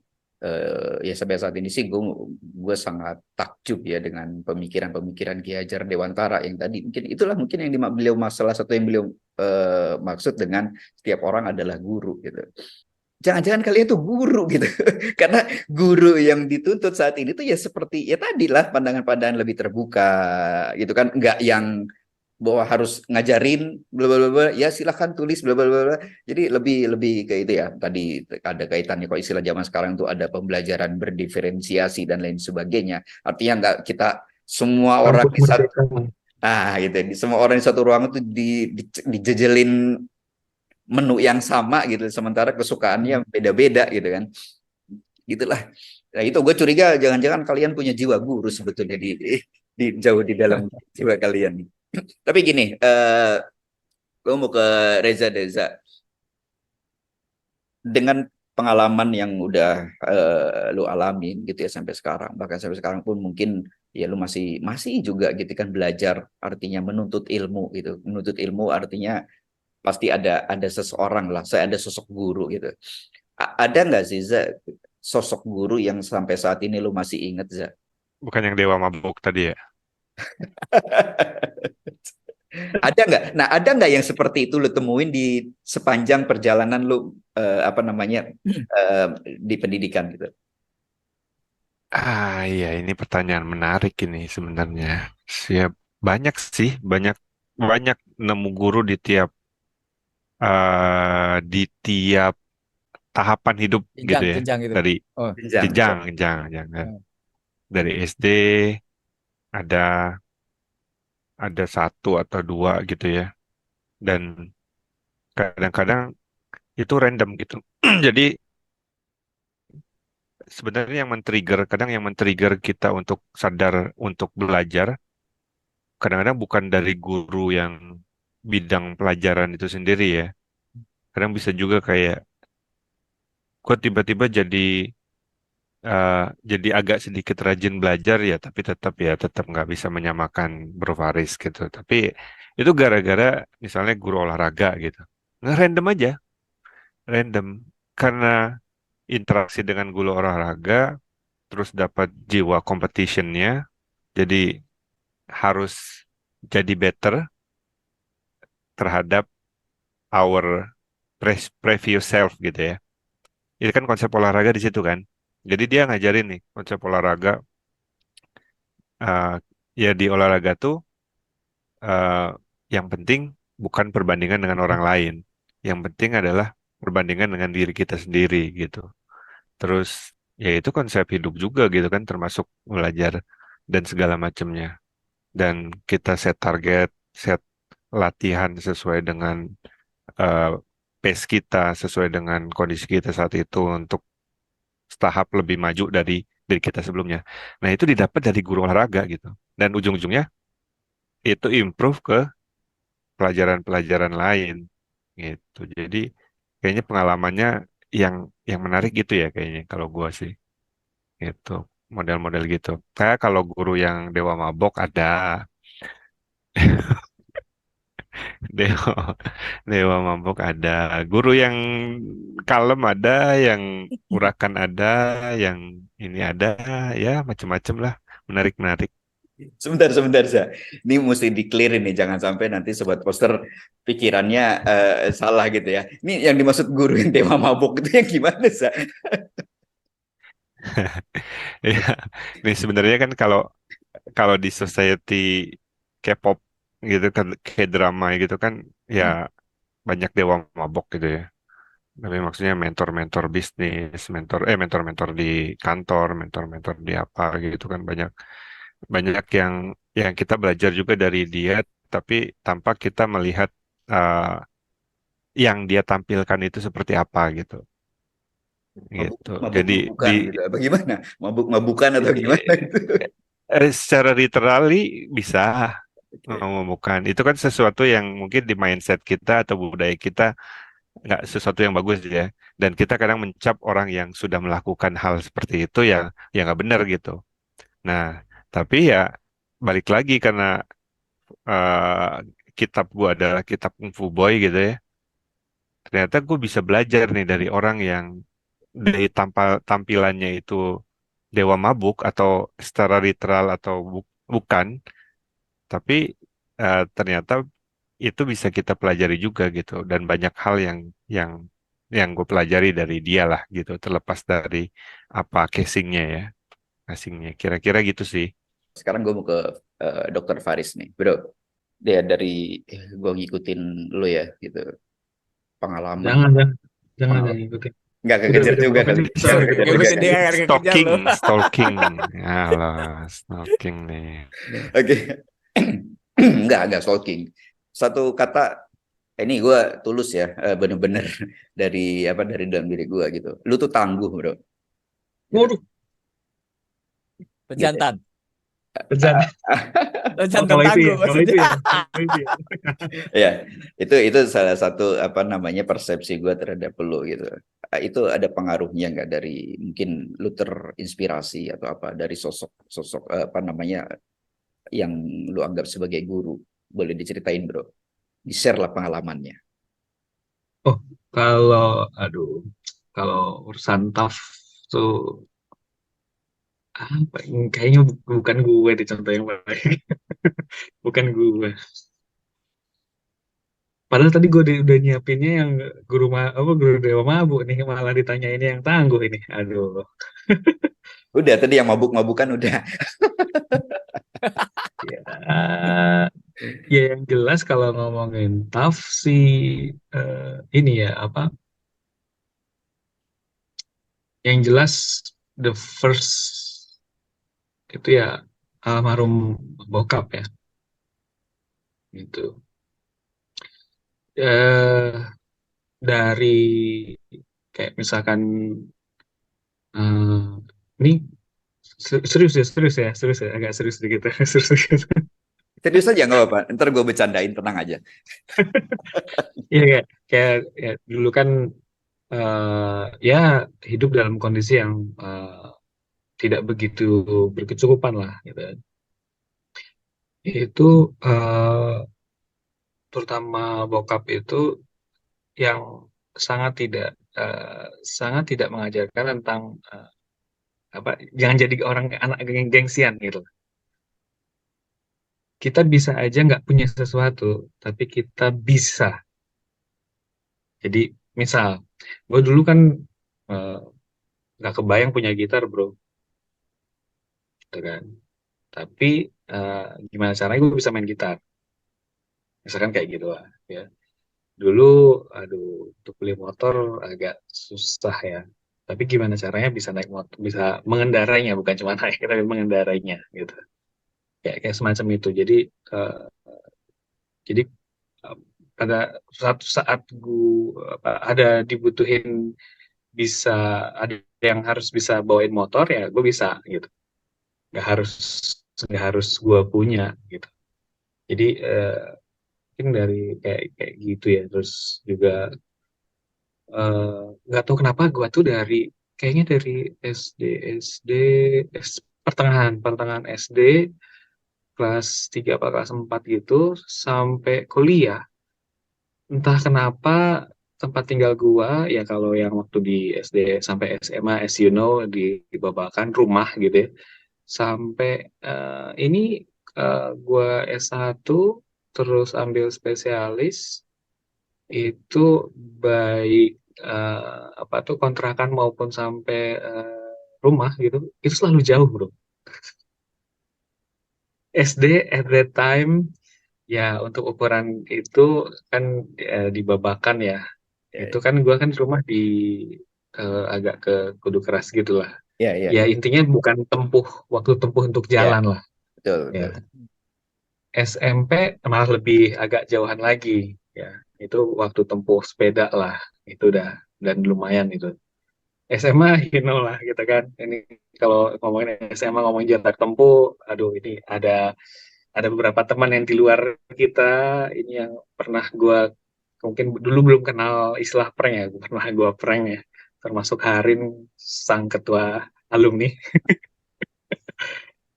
ya sampai saat ini sih gue sangat takjub ya dengan pemikiran-pemikiran Ki Hajar Dewantara yang tadi mungkin itulah mungkin yang beliau salah satu yang beliau maksud dengan setiap orang adalah guru gitu. Jangan-jangan kalian tuh guru gitu. Karena guru yang dituntut saat ini tuh ya seperti ya tadilah pandangan-pandangan lebih terbuka gitu kan, nggak yang bahwa harus ngajarin bla bla bla ya silahkan tulis bla bla bla. Jadi lebih lebih ke itu ya, tadi ada kaitannya kok istilah zaman sekarang tuh ada pembelajaran berdiferensiasi dan lain sebagainya. Artinya nggak kita semua orang Kampus di satu merdeka. gitu semua orang di satu ruangan tuh dijejelin menu yang sama gitu, sementara kesukaannya beda-beda gitu kan, gitulah. Nah itu gue curiga jangan-jangan kalian punya jiwa guru sebetulnya di jauh di dalam jiwa kalian. Tapi gini, gue mau ke Reza. Dengan pengalaman yang udah lu alamin gitu ya sampai sekarang, bahkan sampai sekarang pun mungkin ya lu masih masih juga gitu kan belajar, artinya menuntut ilmu gitu. Menuntut ilmu artinya pasti ada seseorang lah, saya ada sosok guru gitu. Ada nggak sih Za, sosok guru yang sampai saat ini lu masih inget Za? Bukan yang Dewa Mabuk tadi ya? Ada nggak? Nah, ada nggak yang seperti itu lu temuin di sepanjang perjalanan lu apa namanya di pendidikan gitu? Iya, ini pertanyaan menarik ini sebenarnya. Siap, banyak sih, banyak banyak nemu guru di tiap tahapan hidup gitu Jenjang ya. jenjang gitu. Dari Oh. Jenjang. jenjang. Dari SD ada satu atau dua gitu ya. Dan kadang-kadang itu random gitu. Jadi sebenarnya kadang yang men-trigger kita untuk sadar untuk belajar, kadang-kadang bukan dari guru yang bidang pelajaran itu sendiri ya. Kadang bisa juga kayak gue tiba-tiba eh, jadi agak sedikit rajin belajar ya, tapi tetap nggak bisa menyamakan Bro Faris gitu. Tapi itu gara-gara misalnya guru olahraga gitu. Nggak, random aja, random. Karena interaksi dengan guru olahraga, terus dapat jiwa competitionnya, jadi harus jadi better terhadap our previous self gitu ya. Itu kan konsep olahraga di situ kan. Jadi dia ngajarin nih konsep olahraga. eh, Ya di olahraga tuh eh, yang penting bukan perbandingan dengan orang lain. Yang penting adalah perbandingan dengan diri kita sendiri gitu. Terus ya itu konsep hidup juga gitu kan, termasuk belajar dan segala macamnya. Dan kita set target, set latihan sesuai dengan eh, pace kita, sesuai dengan kondisi kita saat itu untuk tahap lebih maju dari diri kita sebelumnya. Nah, itu didapat dari guru olahraga gitu. Dan ujung-ujungnya itu improve ke pelajaran-pelajaran lain gitu. Jadi kayaknya pengalamannya yang menarik gitu ya kayaknya kalau gua sih. Gitu. Model-model gitu. Kayak kalau guru yang Dewa Mabok ada, Dewa Dewa Mabok ada, guru yang kalem ada, yang urakan ada, yang ini ada, ya macem-macem lah, menarik-menarik. Sebentar, sebentar, Za. Ini mesti di-clear nih, jangan sampai nanti sobat poster pikirannya salah gitu ya. Ini yang dimaksud guru yang tema mabuk itu yang gimana, Za? Ya, nih sebenarnya kan kalau kalau di society K-pop gitu kan, K-drama gitu kan, ya banyak dewa mabok gitu ya. Tapi maksudnya mentor-mentor bisnis, mentor-mentor di kantor, mentor-mentor di apa gitu kan, banyak banyak yang kita belajar juga dari dia, tapi tanpa kita melihat uh, yang dia tampilkan itu seperti apa gitu. Mabuk, Gitu. Jadi di mabuk-mabukan gitu. Apa gimana? Mabuk-mabukan atau gimana itu? secara literally bisa Oke. bukan. Itu kan sesuatu yang mungkin di mindset kita atau budaya kita nggak sesuatu yang bagus ya. Dan kita kadang mencap orang yang sudah melakukan hal seperti itu yang nggak benar gitu. Nah, tapi ya balik lagi karena eh, kitab gua adalah kitab Kung Fu Boy gitu ya. Ternyata gue bisa belajar nih dari orang yang dari tampilannya itu dewa mabuk atau secara literal atau bukan, tapi ternyata itu bisa kita pelajari juga gitu dan banyak hal yang yang gue pelajari dari dia lah gitu terlepas dari apa casingnya ya casingnya kira-kira gitu sih. Sekarang gue mau ke Dokter Faris nih, bro. Dia dari gue ngikutin lu ya, gitu. Pengalaman, Jangan, jangan, jangan pengalaman. ikutin. Nggak Udah kekejar juga kali. pokoknya Nggak sorry. kekejar juga Ngikutin kali. dia akan kekejar Stalking lo. stalking alah stalking nih. Oke. Nggak stalking. Satu kata, ini gue tulus ya, bener-bener dari apa dari dalam diri gue gitu. Lu tuh tangguh, bro. Gitu. Waduh, Gitu. Pejantan. bercanda. Oh, Pejantan kalau itu tangguh ya, kalau itu maksudnya. ya, kalau itu ya. Ya, itu salah satu apa namanya persepsi gue terhadap lu gitu. Itu ada pengaruhnya nggak dari mungkin lu terinspirasi atau apa dari sosok sosok apa namanya yang lu anggap sebagai guru? Boleh diceritain, bro. Di-share lah pengalamannya. Oh, kalau, aduh, kalau urusan tough tuh apa? Kayaknya bukan gue di contoh yang baik, bukan gue. Padahal tadi gue udah nyiapinnya yang apa guru dewa mabuk nih malah ditanya ini yang tangguh ini. Aduh. Udah tadi yang mabuk-mabukan udah. Ya, ya yang jelas kalau ngomongin tough sih ini ya apa? Yang jelas the first itu ya almarhum bokap ya gitu. Eh dari kayak misalkan eh ini serius ya agak serius sedikit serius sedikit. Serius aja nggak apa-apa. Ntar gue bercandain, tenang aja. Iya kayak ya, dulu kan ya hidup dalam kondisi yang tidak begitu berkecukupan lah gitu. Itu terutama bokap itu yang sangat tidak eh, sangat tidak mengajarkan tentang apa jangan jadi orang anak gengsian gitu. Kita bisa aja nggak punya sesuatu, tapi kita bisa. Jadi misal, gue dulu kan eh, nggak kebayang punya gitar bro, gitu kan. Tapi eh, gimana caranya gue bisa main gitar? Misalkan kayak gitu lah. Ya. Dulu, aduh, untuk beli motor agak susah ya. Tapi gimana caranya bisa naik motor, bisa mengendarainya, bukan cuma naik, tapi mengendarainya gitu. Kayak semacam itu. Eh, jadi eh, pada suatu saat gue ada dibutuhin bisa ada yang harus bisa bawain motor ya gue bisa gitu, nggak harus gue punya gitu. Jadi mungkin dari kayak gitu ya. Terus juga nggak tahu kenapa gue tuh kayaknya dari SD SD pertengahan SD kelas 3 apa kelas 4 gitu sampai kuliah, entah kenapa tempat tinggal gua ya, kalau yang waktu di SD sampai SMA as you know di Babakan rumah gitu ya, sampai ini gua S1 terus ambil spesialis itu, baik apa tuh kontrakan maupun sampai rumah gitu itu selalu jauh bro. SD at that time ya untuk ukuran itu kan di Babakan ya. Ya, Itu kan gua kan rumah di agak ke Kudu Keras gitu lah. ya, ya, Ya ya, intinya bukan waktu tempuh untuk ya, jalan lah. betul, Ya. betul. SMP malah lebih agak jauhan lagi. Ya, itu waktu tempuh sepeda lah. Itu udah dan lumayan itu. SMA you know lah gitu kan. Ini kalau ngomongin SMA ngomongin jarak tempuh, aduh ini ada beberapa teman yang di luar kita ini yang pernah gua mungkin dulu belum kenal istilah prank ya, pernah gua prank ya, termasuk Harin sang ketua alumni.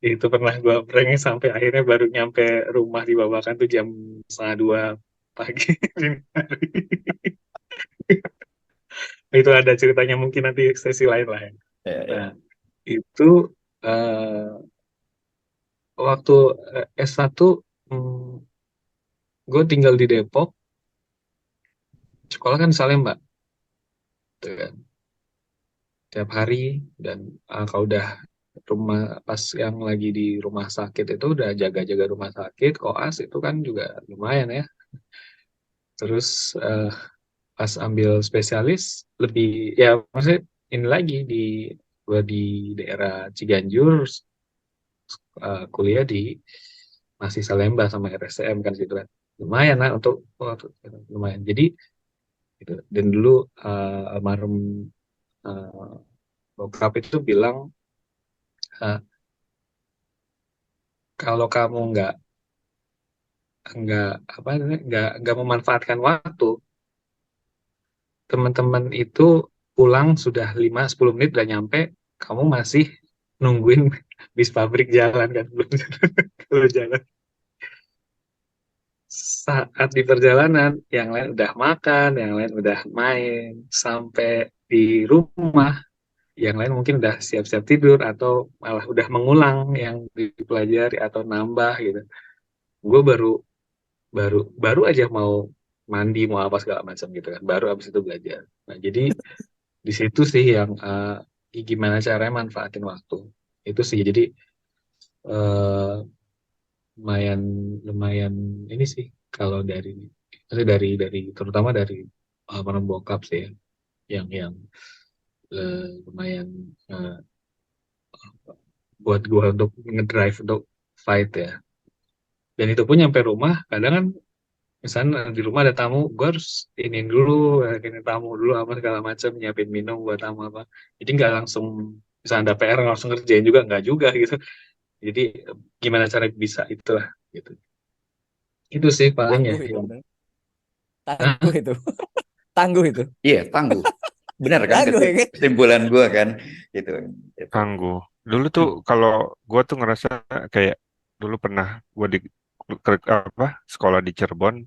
Itu pernah gua prank sampai akhirnya baru nyampe rumah di Babakan tuh jam 1:30 pagi. Itu ada ceritanya mungkin nanti sesi lain lah ya. Ya, Nah ya. itu waktu S1 gue tinggal di Depok, sekolah kan di Salemba tuh kan tiap hari. Dan kalau udah rumah pas yang lagi di rumah sakit itu udah jaga-jaga rumah sakit koas itu kan juga lumayan ya. Terus pas ambil spesialis lebih ya maksudnya ini lagi gua di daerah Ciganjur, kuliah di masih Salemba sama RSCM kan gitu kan, lumayan lah lumayan jadi gitu. Dan dulu almarhum uh, bokap itu bilang, uh, kalau kamu nggak apa namanya nggak memanfaatkan waktu, teman-teman itu pulang sudah 5-10 menit udah nyampe, kamu masih nungguin bis pabrik jalan kan belum. Kalau jalan saat di perjalanan yang lain udah makan, yang lain udah main, sampai di rumah yang lain mungkin udah siap-siap tidur atau malah udah mengulang yang dipelajari atau nambah gitu. Gue baru baru baru aja mau mandi mau apa segala macam gitu kan, baru abis itu belajar. Nah jadi di situ sih yang gimana caranya manfaatin waktu itu sih. Jadi eh, lumayan lumayan ini sih kalau maksudnya dari terutama dari para bokap sih ya, yang lumayan eh, buat gua untuk ngedrive untuk fight ya. Dan itu pun nyampe rumah kadang kan, misalnya di rumah ada tamu, gue harus ini dulu, ini tamu dulu apa segala macam, nyiapin minum buat tamu apa. Jadi nggak langsung, misalnya ada PR langsung ngerjain juga nggak juga gitu. Jadi gimana cara bisa itulah gitu. Itu sih paling ya Tangguh itu yang bener. ah, Tangguh itu. Tangguh itu. Iya, tangguh. Benar kan Tangguh ya kan? kesimpulan gua kan gitu. Itu. Tangguh. Dulu tuh kalau gua tuh ngerasa kayak dulu pernah gua apa sekolah di Cirebon,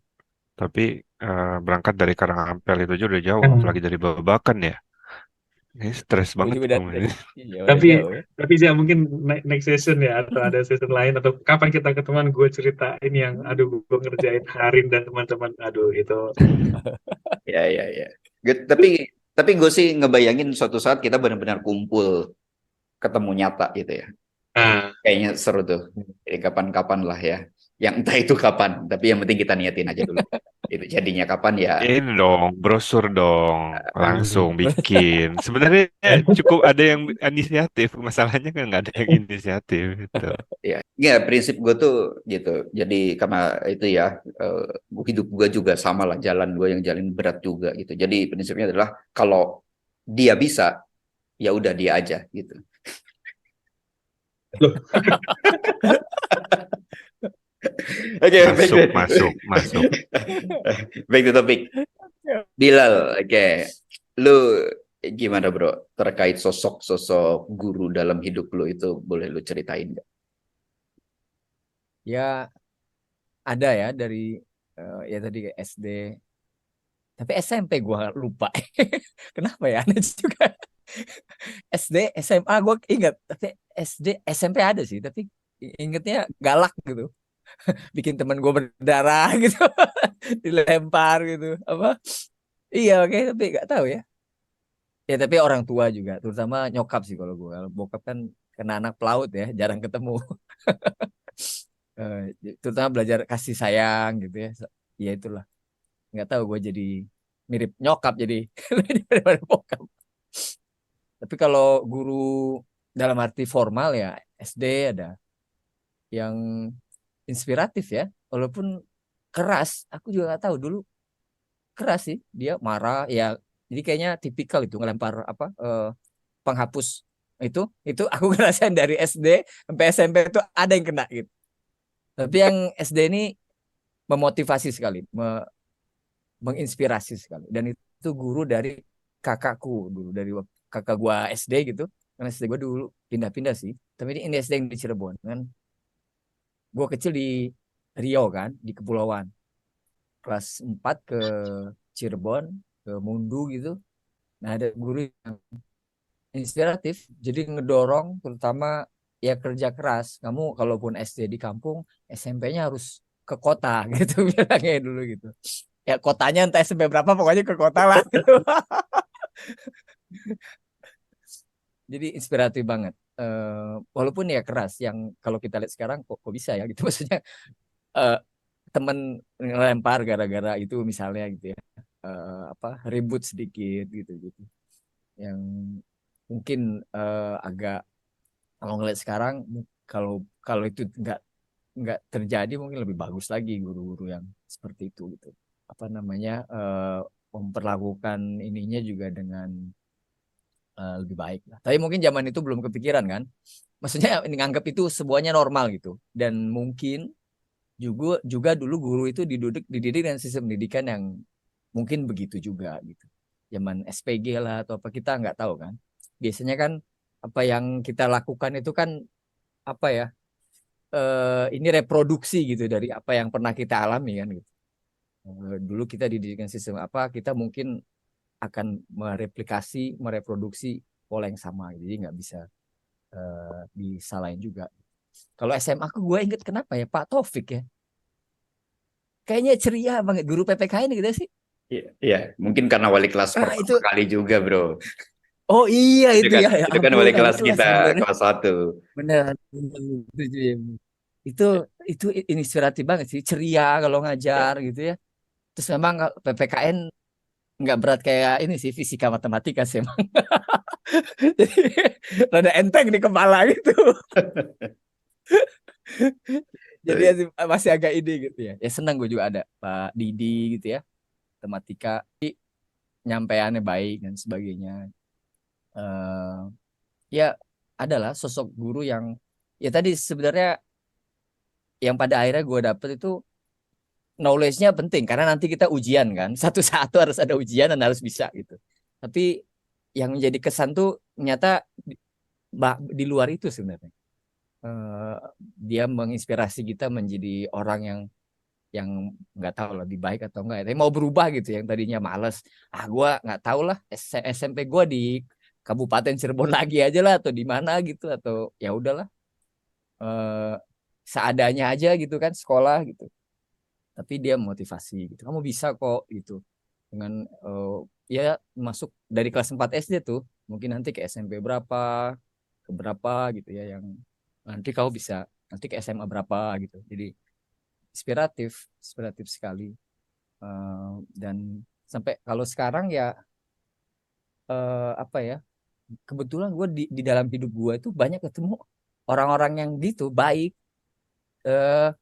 tapi berangkat dari Karangampel itu aja udah jauh, kan. apalagi dari Babakan ya. Ini stres banget Udah, tuh. iya udah Tapi jauh ya. ya mungkin next session ya, atau ada session lain, atau kapan kita ketemuan gue ceritain yang aduh gue ngerjain Harin dan teman-teman, aduh itu. Ya, ya, ya. Tapi gue sih ngebayangin suatu saat kita benar-benar kumpul, ketemu nyata gitu ya. Nah, Kayaknya seru tuh. Jadi kapan-kapan lah ya. Yang entah itu kapan, tapi yang penting kita niatin aja dulu. Itu jadinya kapan ya. Ini dong, brosur dong, langsung bikin. Sebenarnya cukup ada yang inisiatif, masalahnya kan nggak ada yang inisiatif gitu. Ya, ya prinsip gue tuh gitu. Jadi karena itu ya, hidup gue juga sama lah, jalan gue yang jalan berat juga gitu. Jadi prinsipnya adalah kalau dia bisa, ya udah dia aja gitu. Loh, Oke, back Masuk. back to topic. Bilal, oke. Lu gimana bro terkait sosok guru dalam hidup lu itu, boleh lu ceritain nggak? Ya ada ya dari ya tadi kayak SD, tapi SMP gua lupa. Kenapa ya? Aneh juga. SD, SMA gue ingat, tapi SD, SMP ada sih, tapi ingetnya galak gitu, bikin teman gue berdarah gitu, dilempar gitu, apa? Iya, oke, tapi nggak tahu ya. Ya tapi orang tua juga, terutama nyokap sih kalau gue. Kalau bokap kan kena anak pelaut ya, jarang ketemu. Eh, Terutama belajar kasih sayang gitu ya. Ya itulah. Nggak tahu gue jadi mirip nyokap jadi daripada bokap. Tapi kalau guru dalam arti formal ya SD ada yang inspiratif ya, walaupun keras. Aku juga nggak tahu dulu keras sih, dia marah ya. Jadi kayaknya tipikal itu ngelempar apa penghapus itu aku ngerasain dari SD sampai SMP itu ada yang kena gitu. Tapi yang SD ini memotivasi sekali, menginspirasi sekali. Dan itu guru dari kakakku dulu, dari kakak gua SD gitu. Karena SD gua dulu pindah-pindah sih. Tapi ini SD yang di Cirebon kan. Gua kecil di Riau kan, di kepulauan. Kelas 4 ke Cirebon, ke Mundu gitu. Nah, ada guru yang inspiratif, jadi ngedorong terutama ya kerja keras. Kamu kalaupun SD di kampung, SMP-nya harus ke kota gitu bilangnya dulu gitu. Ya kotanya entah SMP berapa, pokoknya ke kota lah gitu. Jadi inspiratif banget. Walaupun ya keras, yang kalau kita lihat sekarang kok bisa ya gitu. Maksudnya eh, temen ngelempar gara-gara itu misalnya gitu ya. Apa ribut sedikit gitu gitu. Yang mungkin agak, kalau ngeliat sekarang, kalau kalau itu nggak terjadi mungkin lebih bagus lagi guru-guru yang seperti itu gitu. Apa namanya memperlakukan ininya juga dengan lebih baik lah. Tapi mungkin zaman itu belum kepikiran kan. Maksudnya ini nganggap itu semuanya normal gitu. Dan mungkin juga dulu guru itu dididik dengan sistem pendidikan yang mungkin begitu juga gitu. Zaman SPG lah atau apa, kita nggak tahu kan. Biasanya kan apa yang kita lakukan itu kan apa ya? Ini reproduksi gitu dari apa yang pernah kita alami kan gitu. Dulu kita dididik dengan sistem apa, kita mungkin akan mereproduksi pola yang sama. Jadi nggak bisa disalahin juga. Kalau SMA aku gue inget kenapa ya Pak Taufik ya. Kayaknya ceria banget guru PPKN gitu sih. Iya, iya, mungkin karena wali kelas Ah pertama itu, kali juga bro. oh iya Itu itu kan, ya, ya itu kan ampun wali wali kelas kelas kita sebenarnya. kelas 1. Bener. Itu itu inspiratif banget sih, ceria kalau ngajar gitu ya. Terus memang PPKN nggak berat kayak ini sih, fisika matematika sih emang. Jadi rada enteng di kepala gitu. Jadi masih agak ide gitu ya. Ya senang gue juga ada Pak Didi gitu ya. Matematika nyampaiannya baik dan sebagainya. eh Ya adalah sosok guru yang ya tadi sebenarnya yang pada akhirnya gue dapet itu knowledge-nya penting karena nanti kita ujian kan. Satu-satu harus ada ujian dan harus bisa gitu. Tapi yang menjadi kesan tuh ternyata di luar itu sebenarnya. Eh, Dia menginspirasi kita menjadi orang yang nggak tahu lebih baik atau enggak, tapi mau berubah gitu. Yang tadinya males, gue nggak tahu lah, SMP gue di Kabupaten Cirebon lagi aja lah atau di mana gitu, atau ya udahlah eh, seadanya aja gitu kan sekolah gitu. Tapi dia motivasi gitu, kamu bisa kok gitu, dengan ya masuk dari kelas 4 SD tuh mungkin nanti ke SMP berapa, ke berapa gitu ya, yang nanti kau bisa nanti ke SMA berapa gitu. Jadi inspiratif, inspiratif sekali. Dan sampai kalau sekarang ya apa ya, kebetulan gue di dalam hidup gue itu banyak ketemu orang-orang yang gitu baik, eh,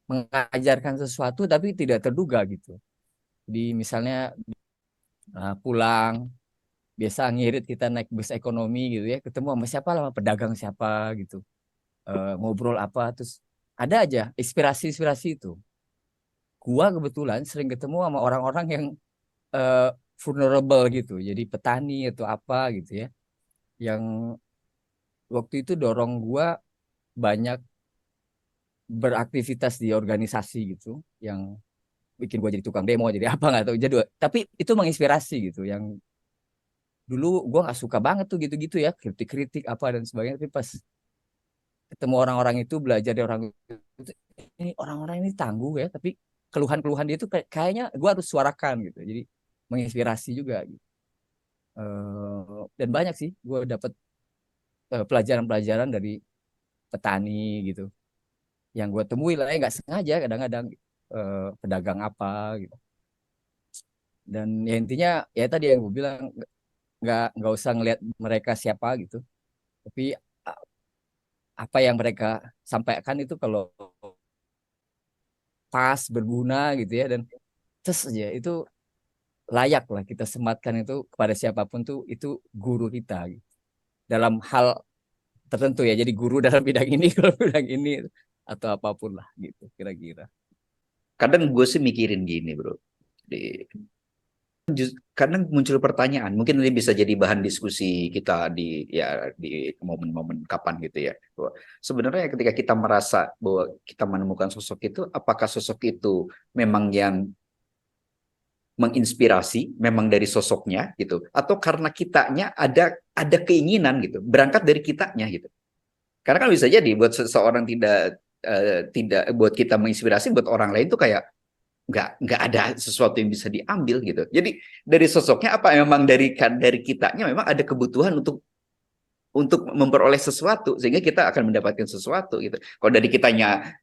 mengajarkan sesuatu tapi tidak terduga gitu. Jadi misalnya pulang biasa ngirit kita naik bus ekonomi gitu ya, ketemu sama siapa lah, sama pedagang siapa gitu. Ngobrol apa terus ada aja inspirasi-inspirasi itu. Gua kebetulan sering ketemu sama orang-orang yang eh, vulnerable gitu. Jadi petani atau apa gitu ya. Yang waktu itu dorong gua banyak beraktivitas di organisasi gitu, yang bikin gua jadi tukang demo, jadi apa nggak tahu. Jadi tapi itu menginspirasi gitu. Yang dulu gua nggak suka banget tuh gitu-gitu ya, kritik-kritik apa dan sebagainya. Tapi pas ketemu orang-orang itu, belajar dari orang itu, ini orang-orang ini tangguh ya, tapi keluhan-keluhan dia itu kayaknya gue harus suarakan gitu. Jadi menginspirasi juga gitu. Dan banyak sih gue dapat pelajaran-pelajaran dari petani gitu, yang gue temui lah ya nggak sengaja kadang-kadang, pedagang apa gitu. Dan ya intinya ya tadi yang gue bilang, nggak usah ngelihat mereka siapa gitu, tapi apa yang mereka sampaikan itu kalau pas, berguna gitu ya, dan terus aja itu layak lah kita sematkan itu kepada siapapun tuh, itu guru kita gitu. Dalam hal tertentu ya, jadi guru dalam bidang ini kalau bidang ini atau apapun lah gitu kira-kira. Kadang gue sih mikirin gini bro, kadang muncul pertanyaan, mungkin ini bisa jadi bahan diskusi kita di momen-momen kapan gitu ya. Bahwa sebenarnya ketika kita merasa bahwa kita menemukan sosok itu, apakah sosok itu memang yang menginspirasi, memang dari sosoknya gitu, atau karena kitanya ada keinginan gitu, berangkat dari kitanya gitu. Karena kan bisa jadi buat seseorang tidak buat kita menginspirasi, buat orang lain tuh kayak nggak ada sesuatu yang bisa diambil gitu. Jadi dari sosoknya apa memang dari kitanya memang ada kebutuhan untuk memperoleh sesuatu sehingga kita akan mendapatkan sesuatu gitu. Kalau dari kitanya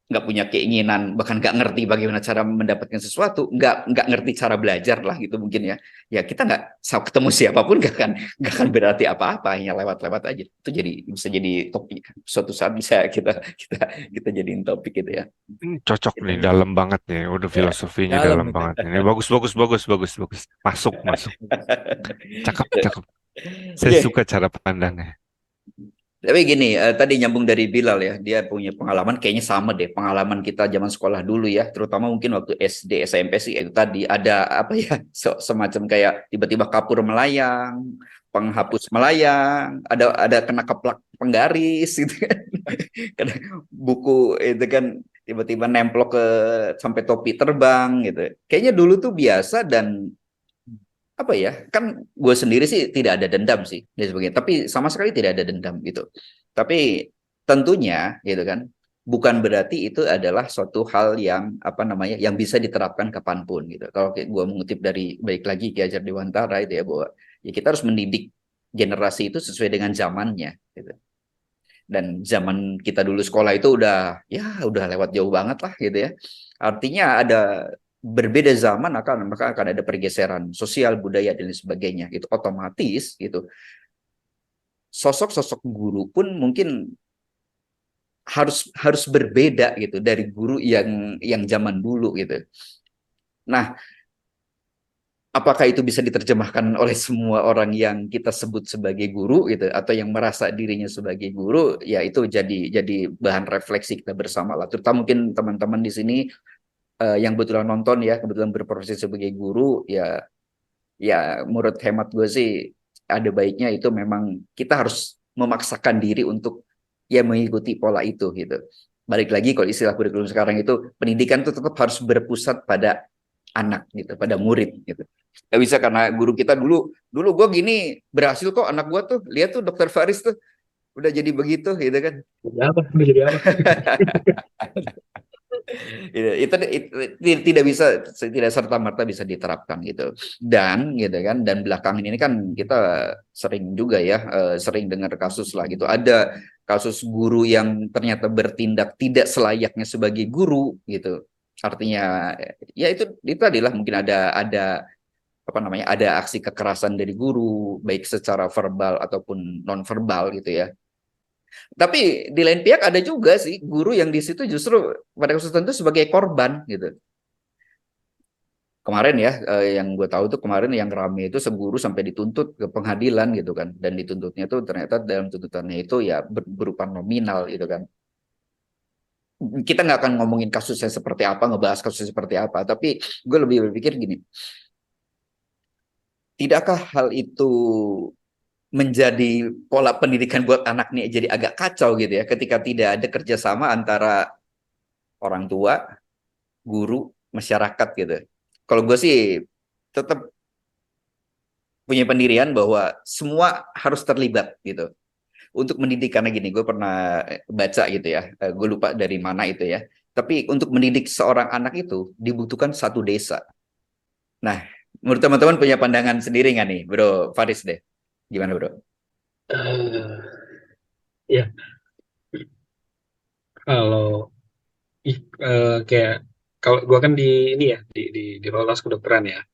nggak punya keinginan, bahkan nggak ngerti bagaimana cara mendapatkan sesuatu, nggak ngerti cara belajar lah gitu mungkin ya. Ya kita nggak ketemu siapapun nggak akan berarti apa-apa, hanya lewat-lewat aja. Itu bisa jadi topik, suatu saat bisa kita jadiin topik gitu ya. Ini cocok Gitu. nih, dalam banget nih. Udah Ya. filosofinya Dalam dalam itu. banget. Ini bagus, bagus, bagus, bagus, bagus. Masuk, masuk. Cakep, cakep. Saya Oke. suka cara pandangnya. Tapi gini, tadi nyambung dari Bilal ya, dia punya pengalaman kayaknya sama deh, pengalaman kita zaman sekolah dulu ya, terutama mungkin waktu SD, SMP sih, itu tadi ada apa ya, semacam kayak tiba-tiba kapur melayang, penghapus melayang, ada kena keplak penggaris gitu kan, karena buku itu kan tiba-tiba nemplok sampai topi terbang gitu. Kayaknya dulu tuh biasa dan apa ya, kan gue sendiri sih tidak ada dendam sih dan sebagainya, tapi sama sekali tidak ada dendam gitu. Tapi tentunya gitu kan, bukan berarti itu adalah suatu hal yang apa namanya yang bisa diterapkan kapanpun gitu. Kalau gue mengutip dari baik lagi Ki Hajar Dewantara itu ya, bahwa ya kita harus mendidik generasi itu sesuai dengan zamannya gitu. Dan zaman kita dulu sekolah itu udah lewat jauh banget lah gitu ya. Artinya ada berbeda zaman maka akan ada pergeseran sosial, budaya dan lain sebagainya. Itu otomatis gitu. Sosok-sosok guru pun mungkin harus berbeda gitu dari guru yang zaman dulu gitu. Nah, apakah itu bisa diterjemahkan oleh semua orang yang kita sebut sebagai guru gitu, atau yang merasa dirinya sebagai guru, ya itu jadi bahan refleksi kita bersama lah. Terutama mungkin teman-teman di sini yang kebetulan nonton ya, kebetulan berprofesi sebagai guru, ya menurut hemat gue sih ada baiknya itu memang kita harus memaksakan diri untuk ya mengikuti pola itu gitu. Balik lagi kalau istilah kurikulum sekarang itu, pendidikan itu tetap harus berpusat pada anak gitu, pada murid gitu. Gak bisa karena guru kita dulu gue gini berhasil kok, anak gue tuh lihat tuh dokter Faris tuh udah jadi begitu gitu kan. Jadi apa? Udah jadi apa? Itu tidak bisa, tidak serta-merta bisa diterapkan gitu. Dan gitu kan, dan belakangan ini kan kita sering juga ya, sering dengar kasus lah gitu. Ada kasus guru yang ternyata bertindak tidak selayaknya sebagai guru gitu. Artinya ya itu adalah mungkin ada apa namanya, ada aksi kekerasan dari guru baik secara verbal ataupun non verbal gitu ya. Tapi di lain pihak ada juga sih guru yang di situ justru pada kasus tertentu sebagai korban gitu. kemarin ya, yang gue tahu tuh kemarin yang rame itu seguru sampai dituntut ke pengadilan gitu kan, dan dituntutnya tuh ternyata dalam tuntutannya itu ya berupa nominal gitu kan. Kita nggak akan ngomongin kasusnya seperti apa, ngebahas kasusnya seperti apa, tapi gue lebih berpikir gini, tidakkah hal itu menjadi pola pendidikan buat anak nih jadi agak kacau gitu ya, ketika tidak ada kerjasama antara orang tua, guru, masyarakat gitu. Kalau gue sih tetap punya pendirian bahwa semua harus terlibat gitu untuk mendidik. Karena gini, gue pernah baca gitu ya, gue lupa dari mana itu ya, tapi untuk mendidik seorang anak itu dibutuhkan satu desa. Nah, menurut teman-teman punya pandangan sendiri nggak nih, Bro Faris deh? Gimana, Bro? Eh, ya, kalau kayak kalau gua kan di ini ya di fakultas kedokteran ya,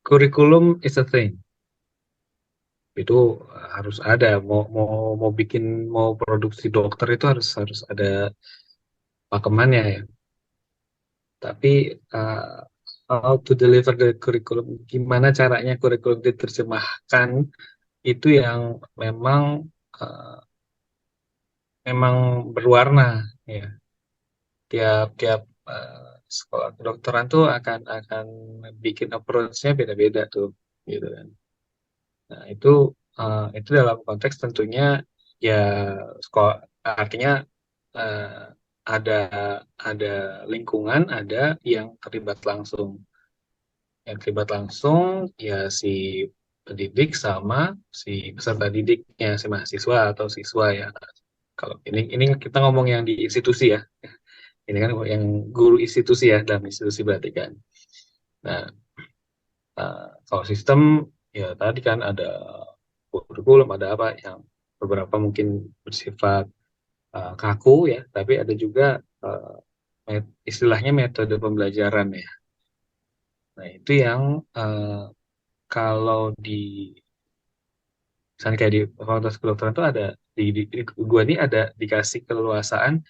kurikulum is a thing. Itu harus ada, mau bikin, mau produksi dokter itu harus ada pakemannya ya. Tapi uh, how to deliver the kurikulum, gimana caranya kurikulum diterjemahkan, itu yang memang uh, memang berwarna ya. Tiap-tiap sekolah kedokteran tuh akan bikin approach-nya beda-beda tuh gitu kan. Nah, itu dalam konteks tentunya ya sekolah, artinya eh, ada ada lingkungan, ada yang terlibat langsung. Yang terlibat langsung ya si pendidik sama si peserta didiknya, si mahasiswa atau siswa ya. Kalau ini kita ngomong yang di institusi ya. Ini kan yang guru institusi ya, dalam institusi berarti kan. Nah, kalau sistem ya tadi kan ada kurikulum, ada apa yang beberapa mungkin bersifat kaku ya, tapi ada juga uh, istilahnya metode pembelajaran ya. Nah, itu yang kalau di misalnya kayak di fakultas kedokteran tuh ada di gua nih ada dikasih keleluasaan,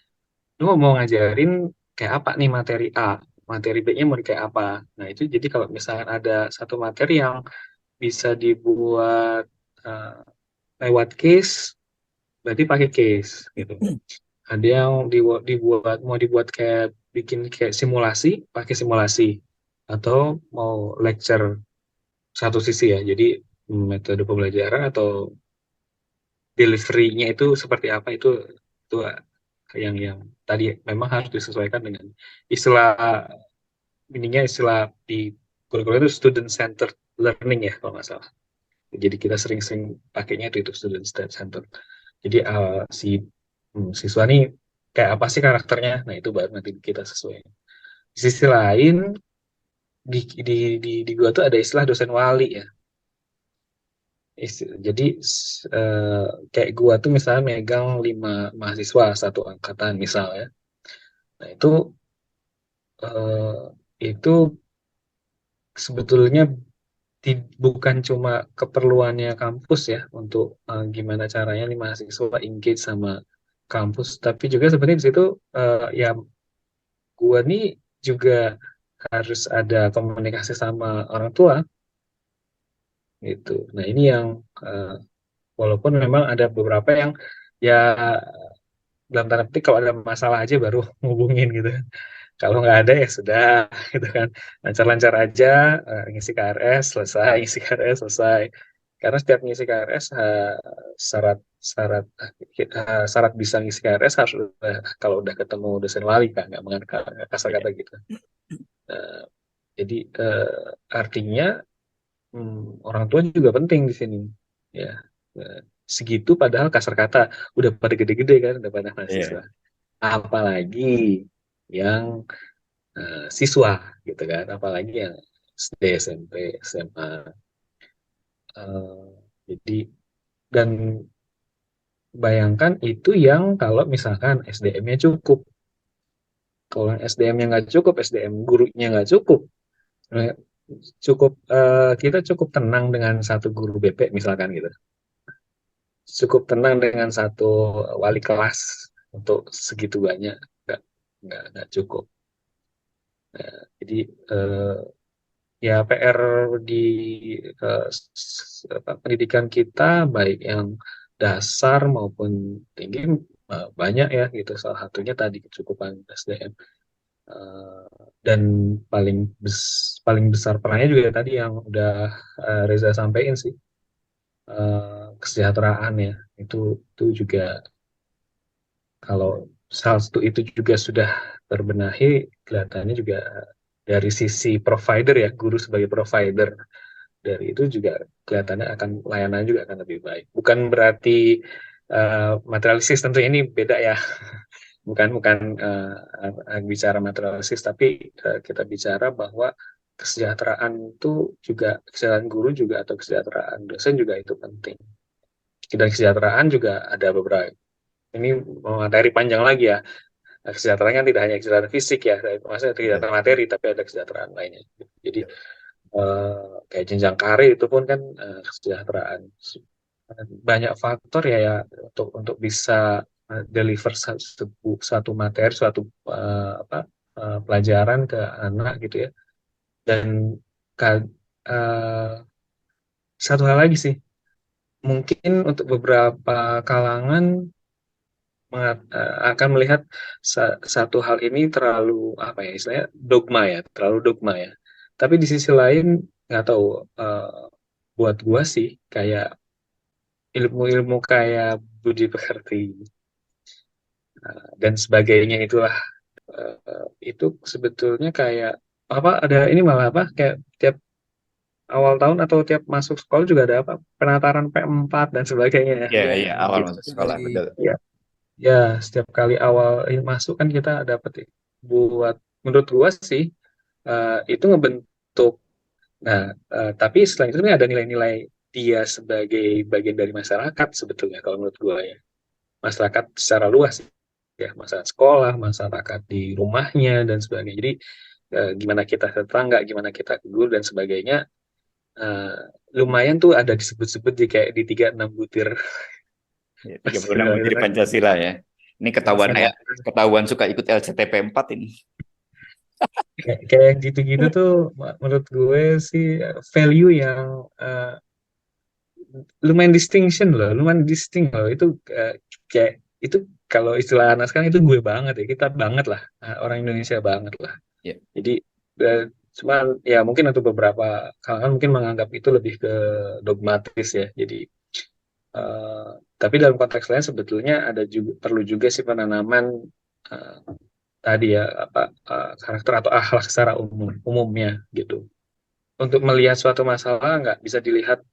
lu mau ngajarin kayak apa nih materi A, materi B-nya mau kayak apa. Nah, itu jadi kalau misalkan ada satu materi yang bisa dibuat uh, lewat case, berarti pakai case gitu. Ada yang mau dibuat kayak bikin kayak simulasi, pakai simulasi. Atau mau lecture satu sisi ya. Jadi metode pembelajaran atau delivery-nya itu seperti apa, itu yang tadi memang harus disesuaikan dengan istilah ininya, istilah di kurikulum itu student centered learning ya kalau nggak salah. Jadi kita sering-sering pakainya itu student center. Jadi si siswa nih kayak apa sih karakternya? Nah, itu baru nanti kita sesuai. Di sisi lain di gua tuh ada istilah dosen wali ya. Jadi kayak gua tuh misalnya megang 5 mahasiswa satu angkatan misal ya. Nah, eh, itu sebetulnya bukan cuma keperluannya kampus ya untuk gimana caranya nih mahasiswa engage sama kampus, tapi juga sebenarnya di situ ya gua nih juga harus ada komunikasi sama orang tua gitu. Nah, ini yang eh, walaupun memang ada beberapa yang ya dalam tanda petik kalau ada masalah aja baru ngubungin gitu. Kalau nggak ada ya sudah gitu kan. Lancar-lancar aja, ngisi KRS selesai, ngisi KRS selesai. Karena setiap ngisi KRS syarat syarat syarat bisa ngisi KRS harus kalau udah ketemu dosen wali kan, nggak mengatakan kasar kata gitu. Eh, jadi artinya orang tua juga penting di sini ya. Eh, Segitu padahal kasar kata udah pada gede-gede kan, udah pada mahasiswa, Iya. apalagi yang siswa gitu kan, apalagi yang SD, SMP, SMA. Jadi dan bayangkan itu yang kalau misalkan SDM-nya cukup. Kalau SDM-nya nggak cukup, SDM gurunya nggak cukup, eh, kita cukup tenang dengan satu guru BP misalkan gitu. Cukup tenang dengan satu wali kelas untuk segitu banyak, nggak cukup. Jadi ya PR di pendidikan kita baik yang dasar maupun tinggi banyak ya gitu. Salah satunya tadi kecukupan SDM. Eh, dan paling besar perannya juga tadi yang udah Reza sampaikan sih, kesejahteraan ya, itu juga kalau salah satu itu juga sudah terbenahi, kelihatannya juga dari sisi provider ya, guru sebagai provider dari itu juga kelihatannya akan layanan juga akan lebih baik. Bukan berarti materialistis, tentunya ini beda ya. Bukan bicara materialistis, tapi kita bicara bahwa kesejahteraan itu juga, kesejahteraan guru juga atau kesejahteraan dosen juga itu penting. Dan kesejahteraan juga ada beberapa, ini materi panjang lagi ya. Kesejahteraan kan tidak hanya kesejahteraan fisik ya, maksudnya kesejahteraan materi, tapi ada kesejahteraan lainnya. Jadi kayak jenjang karir itu pun kan kesejahteraan. Banyak faktor ya, ya untuk bisa deliver satu materi, suatu pelajaran ke anak gitu ya. Dan ka- eh, satu hal lagi sih, mungkin untuk beberapa kalangan akan melihat satu hal ini terlalu apa ya, istilahnya dogma ya, terlalu dogma ya. Tapi di sisi lain nggak tahu, buat gua sih kayak ilmu-ilmu kayak budi pekerti dan sebagainya itulah, itu sebetulnya kayak apa, ada ini malah apa, kayak tiap awal tahun atau tiap masuk sekolah juga ada apa, penataran P4 dan sebagainya ya. Ya, Iya, ya, iya. awal Gitu. masuk Itu sekolah, dari betul. Ya, ya, setiap kali awal ini masuk kan kita dapat buat, menurut gua sih itu ngebentuk. Nah, tapi selain itu sebenarnya ada nilai-nilai dia sebagai bagian dari masyarakat sebetulnya kalau menurut gua ya. Masyarakat secara luas ya, masyarakat sekolah, masyarakat di rumahnya dan sebagainya. Jadi gimana kita ke tetangga, gimana kita ke guru dan sebagainya, eh, lumayan tuh ada disebut-sebut di kayak di 36 butir Ya, 36 Pancasila itu Butir kan. Pancasila ya. Ini ketahuan Ada ya, ketahuan suka ikut LCTP 4 ini. kayak yang gitu-gitu tuh, menurut gue sih value yang lumayan distinction loh, lumayan distinct loh itu, kayak itu kalau istilah anak sekarang itu gue banget ya, kita banget lah, orang Indonesia banget lah. Ya, Jadi eh, cuman ya mungkin untuk beberapa kalangan mungkin menganggap itu lebih ke dogmatis ya. Jadi eh, tapi dalam konteks lain sebetulnya ada juga, perlu juga sih penanaman eh, tadi ya apa, karakter atau akhlak secara umumnya gitu. Untuk melihat suatu masalah nggak bisa dilihat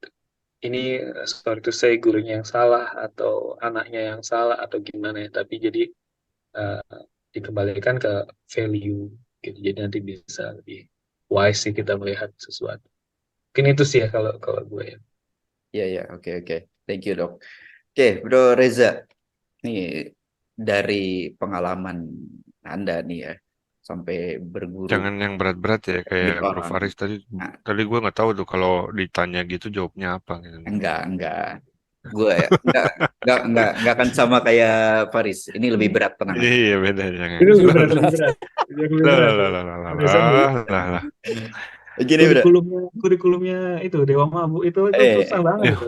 ini, sorry to say, gurunya yang salah atau anaknya yang salah atau gimana ya, tapi jadi eh, dikembalikan ke value gitu, jadi nanti bisa lebih wise sih kita melihat sesuatu. Mungkin itu sih ya kalau kalau gue ya. ya, ya, oke, oke. Thank you, Dok. Oke, Bro Reza. Nih, dari pengalaman Anda nih ya, sampai berguru Jangan yang berat-berat ya kayak didik Bro orang. Faris tadi. Nah, Tadi gue nggak tahu tuh kalau ditanya gitu jawabnya apa gitu. enggak. Gue ya, enggak akan sama kayak Faris. Ini lebih berat, tenang aja. Iya beda jangan. Itu lebih Lah berat, lah lebih berat. Itu lebih lah berat. lah lah lah lah Reza dulu. lah. Gini, Bro. Kurikulumnya itu Dewa Mabu itu susah banget Ya, itu.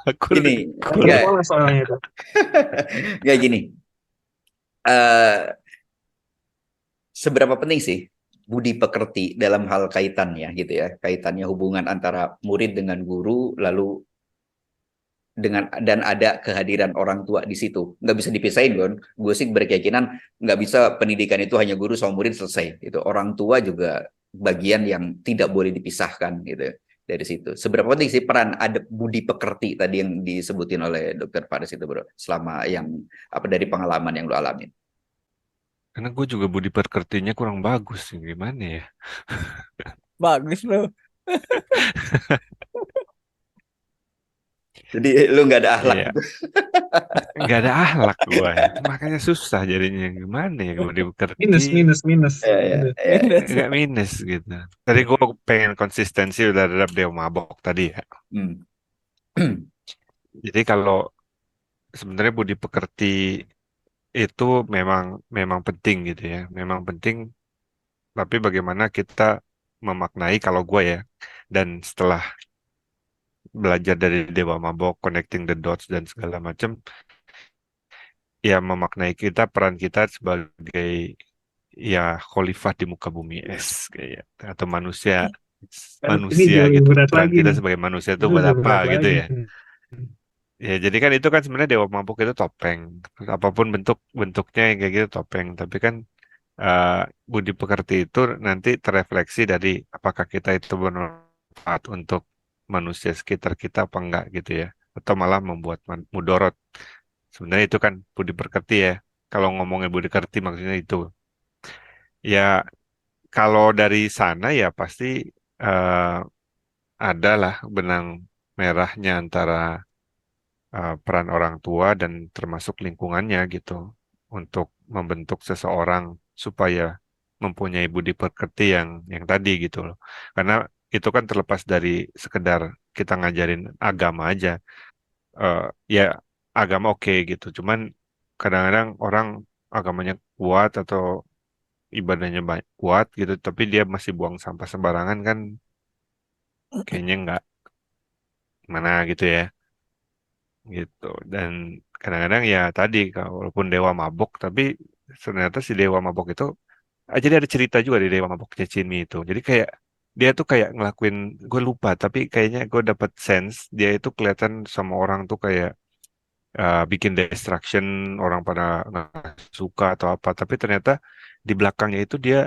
aku Gini, Kan enggak. sekolah soalnya itu. Enggak gini. Eh, seberapa penting sih budi pekerti dalam hal kaitannya gitu ya, kaitannya hubungan antara murid dengan guru, lalu dengan dan ada kehadiran orang tua di situ, nggak bisa dipisahin kan. Gue sih berkeyakinan nggak bisa pendidikan itu hanya guru sama murid selesai gitu, orang tua juga bagian yang tidak boleh dipisahkan gitu dari situ. Seberapa penting sih peran ada budi pekerti tadi yang disebutin oleh Dokter Faris itu, Bro, selama yang apa dari pengalaman yang lo alamin? karena gue juga budi pekertinya kurang bagus sih gimana ya. bagus loh. Jadi lu nggak ada akhlak Iya, gitu. nggak ada akhlak gue ya. Makanya susah jadinya gimana ya budi pekerti. Minus. Ya, ya, ya. Nggak minus gitu. Tadi gue pengen konsistensi udah ada Dewa Mabok tadi ya. Hmm. Jadi kalau sebenarnya budi pekerti itu memang memang penting gitu ya, memang penting. Tapi bagaimana kita memaknai kalau gue ya, dan setelah belajar dari Dewa Mabok, connecting the dots dan segala macam, ya memaknai kita peran kita sebagai ya khalifah di muka bumi es kayak atau manusia Kan ini manusia jauh lebih gitu. berat Peran lagi kita nih. sebagai manusia itu Itu buat lebih apa berat gitu lagi. ya. Ya, jadi kan itu kan sebenarnya Dewa Mabuk itu topeng. Apapun bentuknya yang kayak gitu topeng. Tapi kan eh, budi pekerti itu nanti terefleksi dari apakah kita itu bermanfaat untuk manusia sekitar kita apa enggak gitu ya. Atau malah membuat mudorot. Sebenarnya itu kan budi pekerti ya. Kalau ngomongin budi pekerti maksudnya itu. Ya kalau dari sana ya pasti eh, adalah benang merahnya antara peran orang tua dan termasuk lingkungannya gitu untuk membentuk seseorang supaya mempunyai budi pekerti yang tadi gitu loh. Karena itu kan terlepas dari sekedar kita ngajarin agama aja. Eh, ya agama oke gitu. Cuman kadang-kadang orang agamanya kuat atau ibadahnya kuat gitu, tapi dia masih buang sampah sembarangan kan kayaknya nggak gimana gitu ya. Gitu dan kadang-kadang ya tadi walaupun dewa mabok tapi ternyata si dewa mabok itu jadi ada cerita juga di dewa maboknya Chinmi itu jadi kayak dia tuh kayak ngelakuin gue lupa tapi kayaknya gue dapet sense dia itu kelihatan sama orang tuh kayak bikin destruction orang pada nggak suka atau apa tapi ternyata di belakangnya itu dia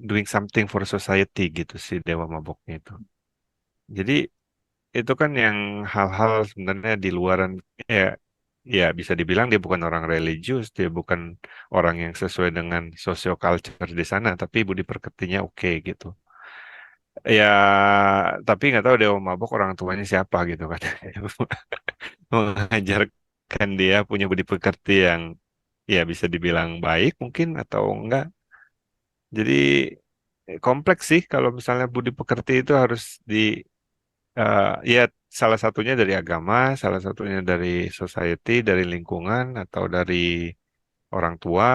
doing something for society gitu si dewa maboknya itu jadi itu kan yang hal-hal sebenarnya di luaran ya ya bisa dibilang dia bukan orang religius dia bukan orang yang sesuai dengan social culture di sana tapi budi pekertinya oke gitu ya tapi nggak tahu Dewa Mabok orang tuanya siapa gitu kan mengajarkan dia punya budi pekerti yang ya bisa dibilang baik mungkin atau enggak jadi kompleks sih kalau misalnya budi pekerti itu harus di ya salah satunya dari agama, salah satunya dari society, dari lingkungan atau dari orang tua,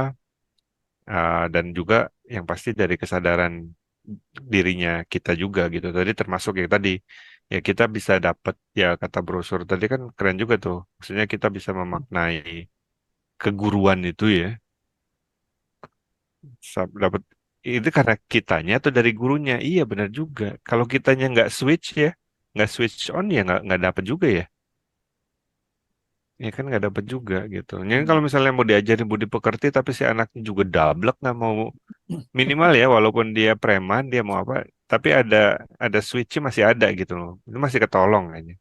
dan juga yang pasti dari kesadaran dirinya kita juga gitu. Tadi termasuk yang tadi ya kita bisa dapat ya kata brosur tadi kan keren juga tuh. Maksudnya kita bisa memaknai keguruan itu ya, dapat itu karena kitanya atau dari gurunya. Iya benar juga. Kalau kitanya nggak switch ya, nggak switch on ya nggak dapat juga ya. Ya kan nggak dapet juga gitu. Jadi kalau misalnya mau diajarin budi pekerti tapi si anaknya juga dablek nggak mau minimal ya walaupun dia preman dia mau apa tapi ada switchnya masih ada gitu loh. Itu masih ketolong aja.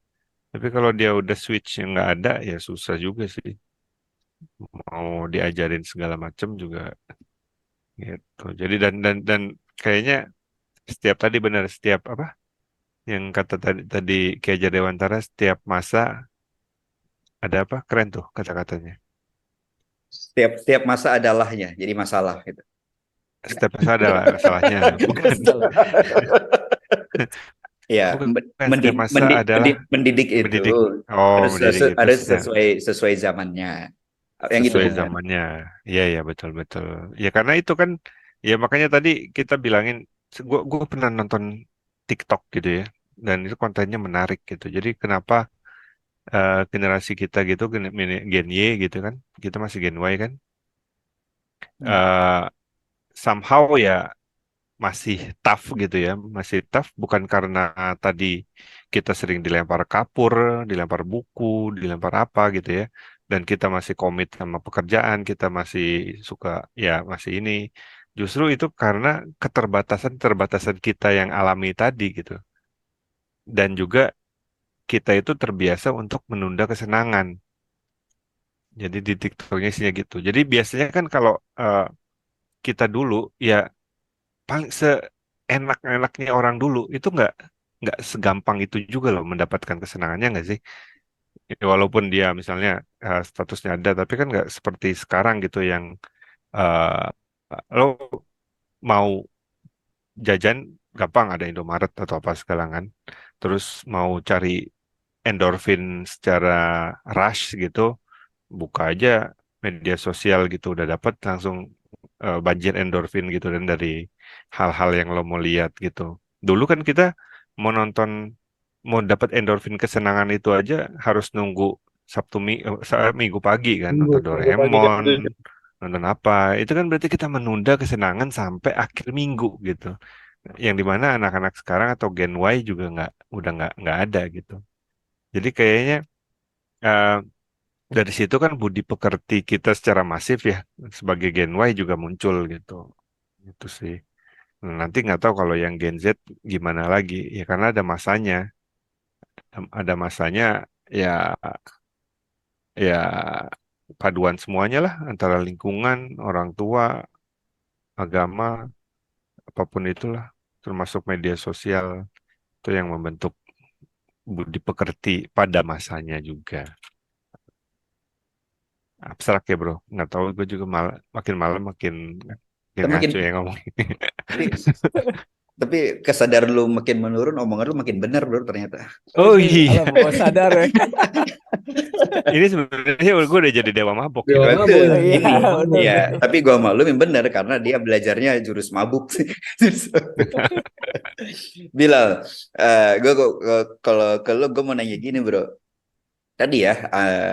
Tapi kalau dia udah switch yang nggak ada ya susah juga sih. Mau diajarin segala macam juga gitu. Jadi dan kayaknya setiap tadi benar setiap apa yang kata tadi Ki Hajar Dewantara setiap masa ada apa keren tuh kata-katanya. Setiap masa adalahnya, jadi masalah gitu. Setiap masa ada salahnya, bukan Masalah. Ya, bukan setiap masa adalah mendidik itu mendidik. Oh, mendidik itu harus setiap sesuai zamannya. Yang itu sesuai benar. zamannya. Iya, iya betul betul. Ya karena itu kan, ya makanya tadi kita bilangin, gua pernah nonton TikTok gitu ya, dan itu kontennya menarik gitu. Jadi kenapa generasi kita gitu, Gen Y gitu kan, kita masih Gen Y kan, Hmm. eh somehow ya masih tough gitu ya, masih tough bukan karena tadi kita sering dilempar kapur, dilempar buku, dilempar apa gitu ya, dan kita masih komit sama pekerjaan, kita masih suka ya masih ini, justru itu karena keterbatasan-keterbatasan kita yang alami tadi gitu, dan juga kita itu terbiasa untuk menunda kesenangan. Jadi di TikToknya isinya gitu. Jadi biasanya kan kalau kita dulu ya paling seenak-enaknya orang dulu itu nggak segampang itu juga loh mendapatkan kesenangannya nggak sih? Ya, walaupun dia misalnya statusnya ada, tapi kan nggak seperti sekarang gitu yang lo mau jajan gampang ada Indomaret atau apa sekarang kan. Terus mau cari endorfin secara rush gitu, buka aja media sosial gitu udah dapat langsung banjir endorfin gitu dan dari hal-hal yang lo mau lihat gitu. Dulu kan kita mau nonton, mau dapat endorfin kesenangan itu aja harus nunggu Minggu pagi kan, nonton Minggu pagi jam Doraemon, 7. nonton apa. Itu kan berarti kita menunda kesenangan sampai akhir minggu gitu. Yang dimana anak-anak sekarang atau Gen Y juga udah nggak ada gitu. Jadi kayaknya eh, dari situ kan budi pekerti kita secara masif ya sebagai Gen Y juga muncul gitu. Itu sih. Nah, nanti nggak tahu kalau yang Gen Z gimana lagi ya karena ada masanya. Ada masanya ya ya paduan semuanya lah antara lingkungan, orang tua, agama, apapun itulah termasuk media sosial itu yang membentuk budi pekerti pada masanya juga. Abstrak ya bro, nggak tahu gue juga makin malam makin Tapi makin ngaco ya ngomong. tapi tapi kesadaran lu makin menurun, omongan lu makin benar bro ternyata. Oh Kalau iya, mau sadar ya. ini sebenarnya gue udah jadi dewa mabok Dewa ini. mabuk Betul. ya. Ini Betul. ya, tapi gua maklumin benar karena dia belajarnya jurus mabuk. Bilal, kalau kalau gue mau nanya gini bro, tadi ya,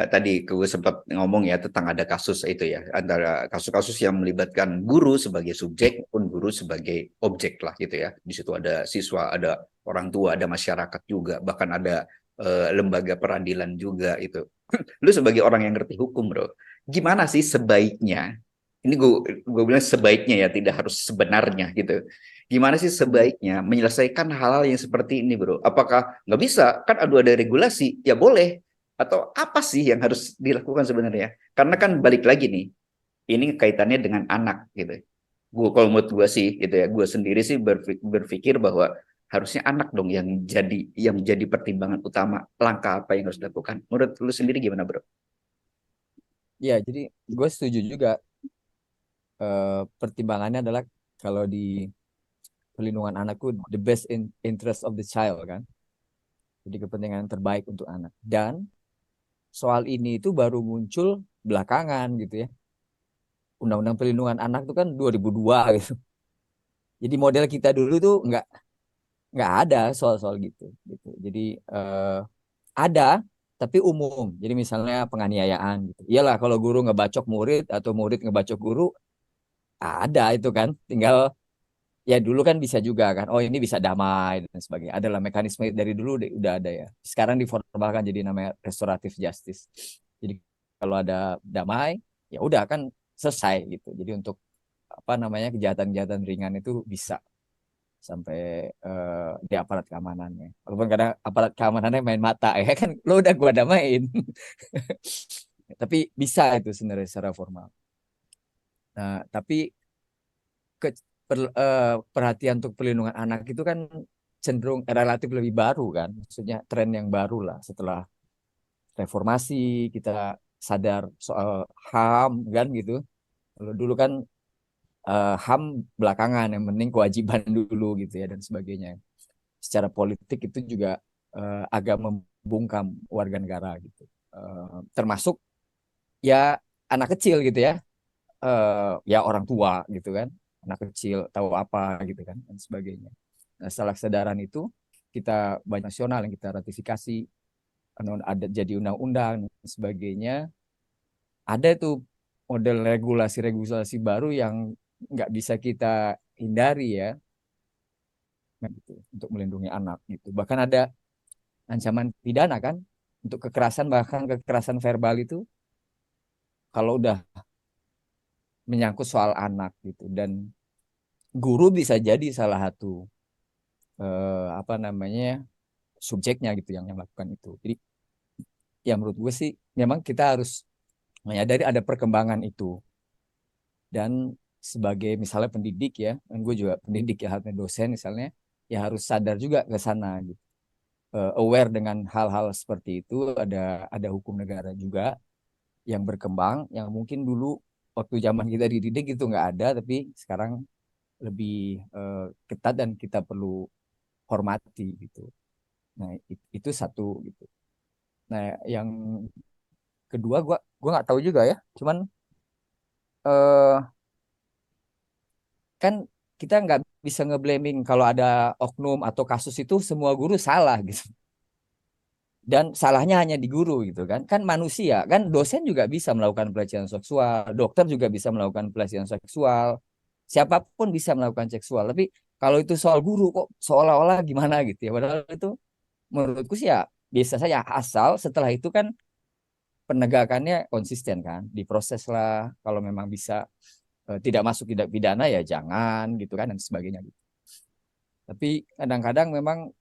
tadi gue sempat ngomong ya tentang ada kasus itu ya, antara kasus-kasus yang melibatkan guru sebagai subjek maupun guru sebagai objek lah gitu ya. Di situ ada siswa, ada orang tua, ada masyarakat juga, bahkan ada lembaga peradilan juga itu. Lu sebagai orang yang ngerti hukum bro, gimana sih sebaiknya? Ini gue bilang sebaiknya ya, tidak harus sebenarnya gitu. Gimana sih sebaiknya menyelesaikan hal-hal yang seperti ini bro? Apakah nggak bisa? Kan ada regulasi, ya boleh atau apa sih yang harus dilakukan sebenarnya? Karena kan balik lagi nih, ini kaitannya dengan anak gitu. Gue kalau menurut gue sih gitu ya, gue sendiri sih berpikir bahwa harusnya anak dong yang jadi pertimbangan utama langkah apa yang harus dilakukan. Menurut lu sendiri gimana bro? Ya, jadi gue setuju juga. Pertimbangannya adalah kalau di perlindungan anakku, the best interest of the child kan. Jadi kepentingan yang terbaik untuk anak. Dan soal ini itu baru muncul belakangan gitu ya. Undang-Undang Perlindungan Anak itu kan 2002 gitu. Jadi model kita dulu tuh nggak ada soal-soal gitu. Jadi ada tapi umum. Jadi misalnya penganiayaan gitu. Iyalah kalau guru ngebacok murid atau murid ngebacok guru ada itu kan. Tinggal ya dulu kan bisa juga kan. Oh ini bisa damai dan sebagainya. Adalah mekanisme dari dulu udah ada ya. Sekarang diformalkan jadi namanya restoratif justice. Jadi kalau ada damai ya udah kan selesai gitu. Jadi untuk apa namanya kejahatan-kejahatan ringan itu bisa sampai di aparat keamanannya. Walaupun kadang aparat keamanannya main mata ya kan lo udah gua damain. Tapi bisa itu sebenarnya secara formal. Nah, tapi ke, perhatian untuk perlindungan anak itu kan cenderung relatif lebih baru kan. Maksudnya tren yang baru lah setelah reformasi kita sadar soal HAM kan gitu. Kalau dulu kan HAM belakangan yang penting kewajiban dulu gitu ya dan sebagainya. Secara politik itu juga agak membungkam warga negara gitu. Termasuk ya anak kecil gitu ya. Ya orang tua gitu kan. Anak kecil tahu apa gitu kan dan sebagainya. Nah, setelah kesadaran itu kita banyak nasional yang kita ratifikasi ada jadi undang-undang dan sebagainya. Ada itu model regulasi-regulasi baru yang nggak bisa kita hindari ya gitu, untuk melindungi anak gitu. Bahkan ada ancaman pidana kan untuk kekerasan bahkan kekerasan verbal itu kalau udah menyangkut soal anak gitu dan guru bisa jadi salah satu apa namanya subjeknya gitu yang melakukan itu. Jadi ya menurut gue sih memang kita harus menyadari ada perkembangan itu dan sebagai misalnya pendidik ya, dan gue juga pendidik ya harusnya dosen misalnya ya harus sadar juga ke sana gitu. Aware dengan hal-hal seperti itu ada hukum negara juga yang berkembang yang mungkin dulu waktu zaman kita dididik itu nggak ada tapi sekarang lebih ketat dan kita perlu hormati gitu. Nah itu satu gitu. Nah yang kedua gua nggak tahu juga ya. Cuman eh, kan kita nggak bisa ngeblaming kalau ada oknum atau kasus itu semua guru salah gitu. Dan salahnya hanya di guru gitu kan. Kan manusia, kan dosen juga bisa melakukan pelecehan seksual, dokter juga bisa melakukan pelecehan seksual, siapapun bisa melakukan seksual. Tapi kalau itu soal guru kok seolah-olah gimana gitu ya. Padahal itu menurutku sih ya biasa saja, asal setelah itu kan penegakannya konsisten kan, diproses lah kalau memang bisa tidak masuk tindak pidana ya jangan gitu kan dan sebagainya gitu. Tapi kadang-kadang memang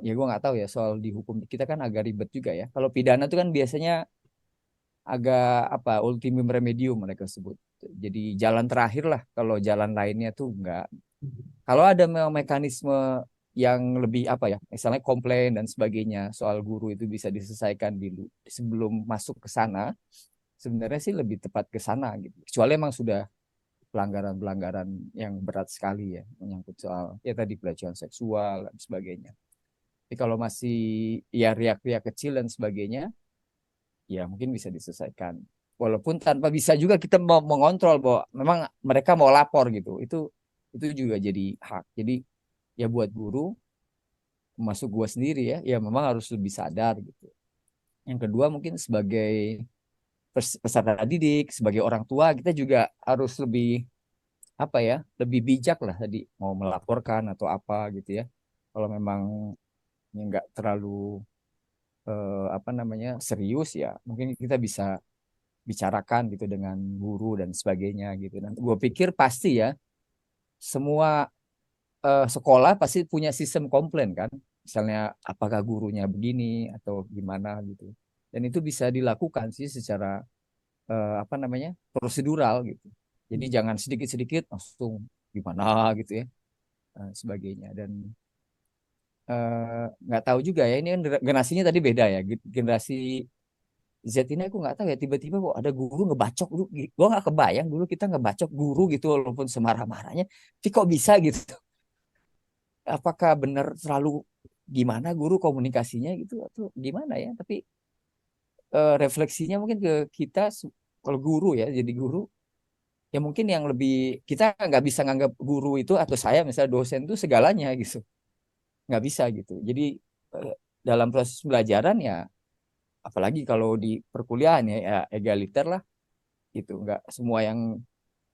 ya gue nggak tahu ya soal di hukum kita kan agak ribet juga ya. Kalau pidana itu kan biasanya agak apa ultimum remedium mereka sebut. Jadi jalan terakhir lah. Kalau jalan lainnya tuh enggak. Kalau ada mekanisme yang lebih apa ya, misalnya komplain dan sebagainya soal guru itu bisa diselesaikan dulu sebelum masuk ke sana. Sebenarnya sih lebih tepat ke sana gitu. Kecuali emang sudah pelanggaran-pelanggaran yang berat sekali ya menyangkut soal ya tadi pelecehan seksual dan sebagainya. Tapi kalau masih ya riak-riak kecil dan sebagainya, ya mungkin bisa diselesaikan. Walaupun tanpa bisa juga kita mau mengontrol bahwa memang mereka mau lapor gitu. Itu juga jadi hak. Jadi ya buat guru, masuk gua sendiri ya, ya memang harus lebih sadar gitu. Yang kedua mungkin sebagai peserta didik, sebagai orang tua kita juga harus lebih apa ya, lebih bijak lah tadi mau melaporkan atau apa gitu ya. Kalau memang nggak terlalu apa namanya serius ya mungkin kita bisa bicarakan gitu dengan guru dan sebagainya gitu dan gue pikir pasti ya semua sekolah pasti punya sistem komplain kan misalnya apakah gurunya begini atau gimana gitu dan itu bisa dilakukan sih secara apa namanya prosedural gitu jadi jangan sedikit-sedikit langsung gimana gitu ya sebagainya dan nggak tahu juga ya ini kan generasinya tadi beda ya generasi Z ini aku nggak tahu ya tiba-tiba kok ada guru ngebacok dulu gue nggak kebayang dulu kita ngebacok guru gitu walaupun semarah-marahnya tapi kok bisa gitu apakah benar terlalu gimana guru komunikasinya gitu atau gimana ya tapi refleksinya mungkin ke kita kalau guru ya jadi guru ya mungkin yang lebih kita nggak bisa nganggap guru itu atau saya misalnya dosen itu segalanya gitu nggak bisa gitu jadi eh, dalam proses pembelajaran ya apalagi kalau di perkuliahan ya, ya egaliter lah gitu nggak semua yang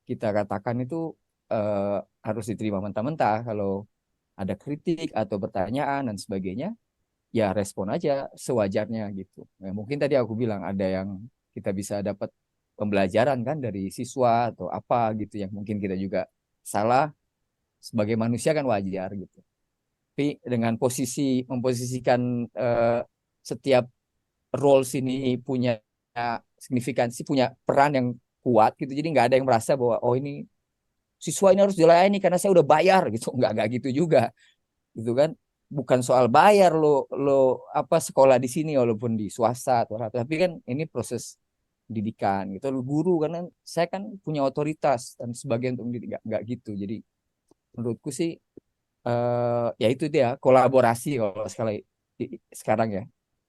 kita katakan itu eh, harus diterima mentah-mentah kalau ada kritik atau pertanyaan dan sebagainya ya respon aja sewajarnya gitu nah, mungkin tadi aku bilang ada yang kita bisa dapat pembelajaran kan dari siswa atau apa gitu yang mungkin kita juga salah sebagai manusia kan wajar gitu tapi dengan memposisikan setiap roles ini punya signifikansi, punya peran yang kuat gitu. Jadi nggak ada yang merasa bahwa oh ini siswa ini harus dilayani karena saya udah bayar gitu. Nggak gitu juga. Gitu kan. Bukan soal bayar lo apa sekolah di sini walaupun di swasta atau apa. Tapi kan ini proses pendidikan gitu. Lo guru karena saya kan punya otoritas dan sebagian untuk mendidik nggak gitu. Jadi menurutku sih ya itu dia kolaborasi kalau sekarang ya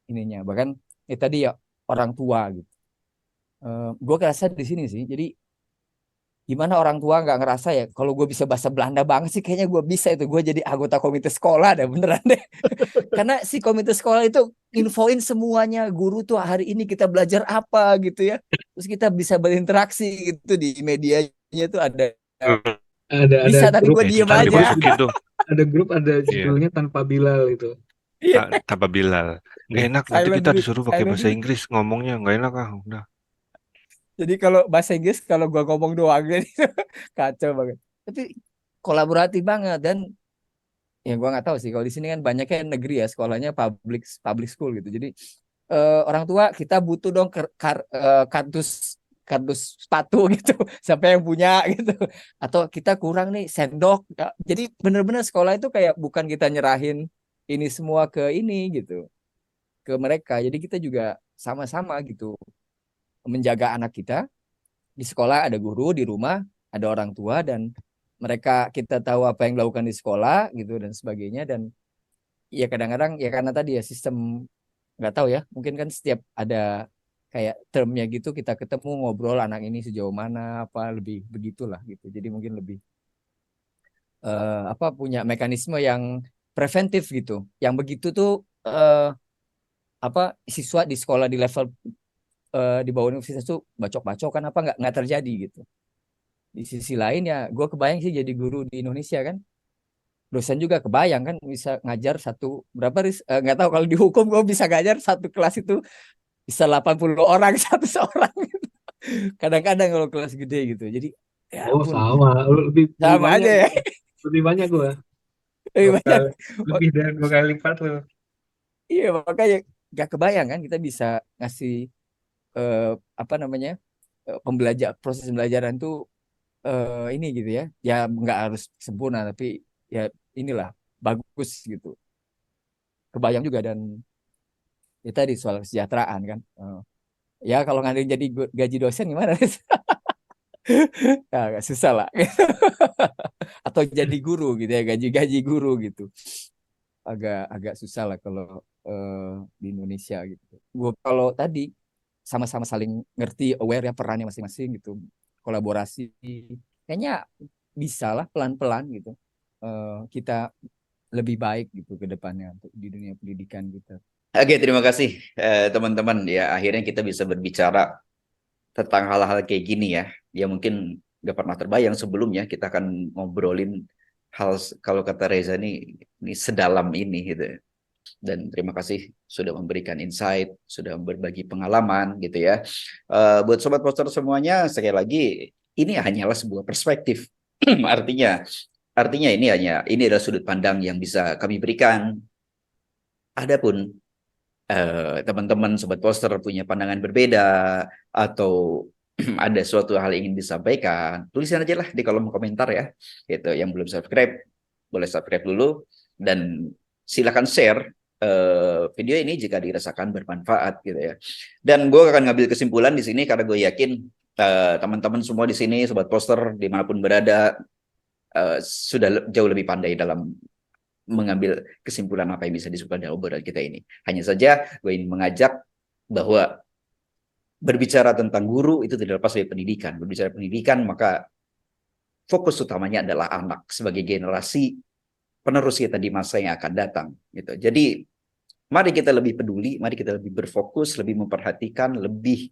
ininya. Bahkan tadi ya orang tua gitu. Gue ngerasa di sini sih. Jadi gimana orang tua nggak ngerasa ya kalau gue bisa bahasa Belanda banget sih kayaknya gue bisa itu gue jadi anggota komite sekolah deh beneran deh karena si komite sekolah itu infoin semuanya guru tuh hari ini kita belajar apa gitu ya terus kita bisa berinteraksi gitu di medianya tuh ada Ada bisa tapi grup gue Ya, itu diem tadi aja dimasukin tuh. ada grup ada Iya, judulnya tanpa Bilal itu. tanpa Bilal. Nggak enak, nanti silent kita group disuruh pakai silent bahasa group Inggris ngomongnya nggak enak ah, udah. jadi kalau bahasa Inggris kalau gue ngomong doang jadi kacau banget tapi kolaboratif banget dan ya gua nggak tahu sih kalau di sini kan banyaknya negeri ya sekolahnya public public school gitu jadi orang tua kita butuh dong kardus kardus sepatu gitu siapa yang punya gitu atau kita kurang nih sendok ya, jadi benar-benar sekolah itu kayak bukan kita nyerahin ini semua ke ini gitu ke mereka jadi kita juga sama-sama gitu menjaga anak kita di sekolah ada guru di rumah ada orang tua dan mereka kita tahu apa yang dilakukan di sekolah gitu dan sebagainya dan ya kadang-kadang ya karena tadi ya sistem nggak tahu ya mungkin kan setiap ada kayak termnya gitu kita ketemu ngobrol anak ini sejauh mana apa lebih begitulah gitu jadi mungkin lebih punya mekanisme yang preventif gitu. Yang begitu tuh siswa di sekolah di level di bawah universitas tuh bacok-bacokan nggak terjadi gitu. Di sisi lain ya gue kebayang sih jadi guru di Indonesia kan, dosen juga kebayang kan bisa ngajar nggak tahu kalau di hukum gue bisa ngajar satu kelas itu bisa 80 orang satu seorang gitu. Kadang-kadang kalau kelas gede gitu. Jadi ya Oh, ampun, sama. Lebih sama banyak. aja ya. Lebih banyak gue. Lebih banyak. Lebih dari 2 kali lipat lu. Iya, makanya gak kebayang kan kita bisa ngasih eh, proses pembelajaran tuh ini gitu ya. Ya nggak harus sempurna tapi ya inilah bagus gitu. Kebayang juga dan ya tadi soal kesejahteraan kan. Ya kalau nggak jadi gaji dosen gimana? Ya, agak susah lah. Atau jadi guru gitu ya, gaji guru gitu. Agak agak susah lah kalau di Indonesia gitu. Gua kalau tadi sama-sama saling ngerti, aware ya perannya masing-masing gitu, kolaborasi, kayaknya bisa lah pelan-pelan gitu. Kita lebih baik gitu ke depannya untuk di dunia pendidikan kita. Oke, terima kasih teman-teman. Ya, akhirnya kita bisa berbicara tentang hal-hal kayak gini ya. Ya mungkin nggak pernah terbayang sebelumnya kita akan ngobrolin kalau kata Reza ini sedalam ini gitu. Dan terima kasih sudah memberikan insight, sudah berbagi pengalaman gitu ya. Buat sobat poster semuanya, sekali lagi ini hanyalah sebuah perspektif. Artinya ini adalah sudut pandang yang bisa kami berikan. Adapun teman-teman sobat poster punya pandangan berbeda atau ada suatu hal yang ingin disampaikan, tulisan aja lah di kolom komentar ya. Gitu. Yang belum subscribe boleh subscribe dulu dan silakan share video ini jika dirasakan bermanfaat gitu ya. Dan gue akan ngambil kesimpulan di sini karena gue yakin teman-teman semua di sini sobat poster dimanapun berada sudah jauh lebih pandai dalam mengambil kesimpulan apa yang bisa disebutkan dalam obrolan kita ini. Hanya saja gue ingin mengajak bahwa berbicara tentang guru itu tidak lepas dari pendidikan. Berbicara pendidikan maka fokus utamanya adalah anak sebagai generasi penerus kita di masa yang akan datang. Gitu. Jadi mari kita lebih peduli, mari kita lebih berfokus, lebih memperhatikan, lebih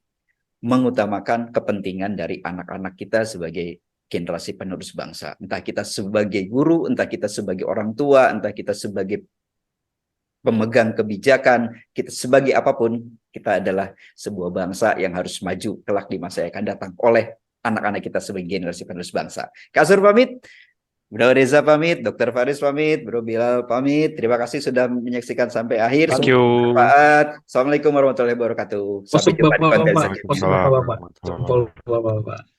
mengutamakan kepentingan dari anak-anak kita sebagai generasi penerus bangsa. Entah kita sebagai guru, entah kita sebagai orang tua, entah kita sebagai pemegang kebijakan, kita sebagai apapun, kita adalah sebuah bangsa yang harus maju kelak di masa yang akan datang oleh anak-anak kita sebagai generasi penerus bangsa. Kasur pamit, Bro Reza pamit, Dr. Faris pamit, Bro Bilal pamit. Terima kasih sudah menyaksikan sampai akhir. Thank Semoga you. bermanfaat. Assalamualaikum warahmatullahi wabarakatuh. Sampai jumpa di konten selanjutnya. Waalaikumsalam Bapak-bapak. warahmatullahi Jempol wabarakatuh. bapak-bapak.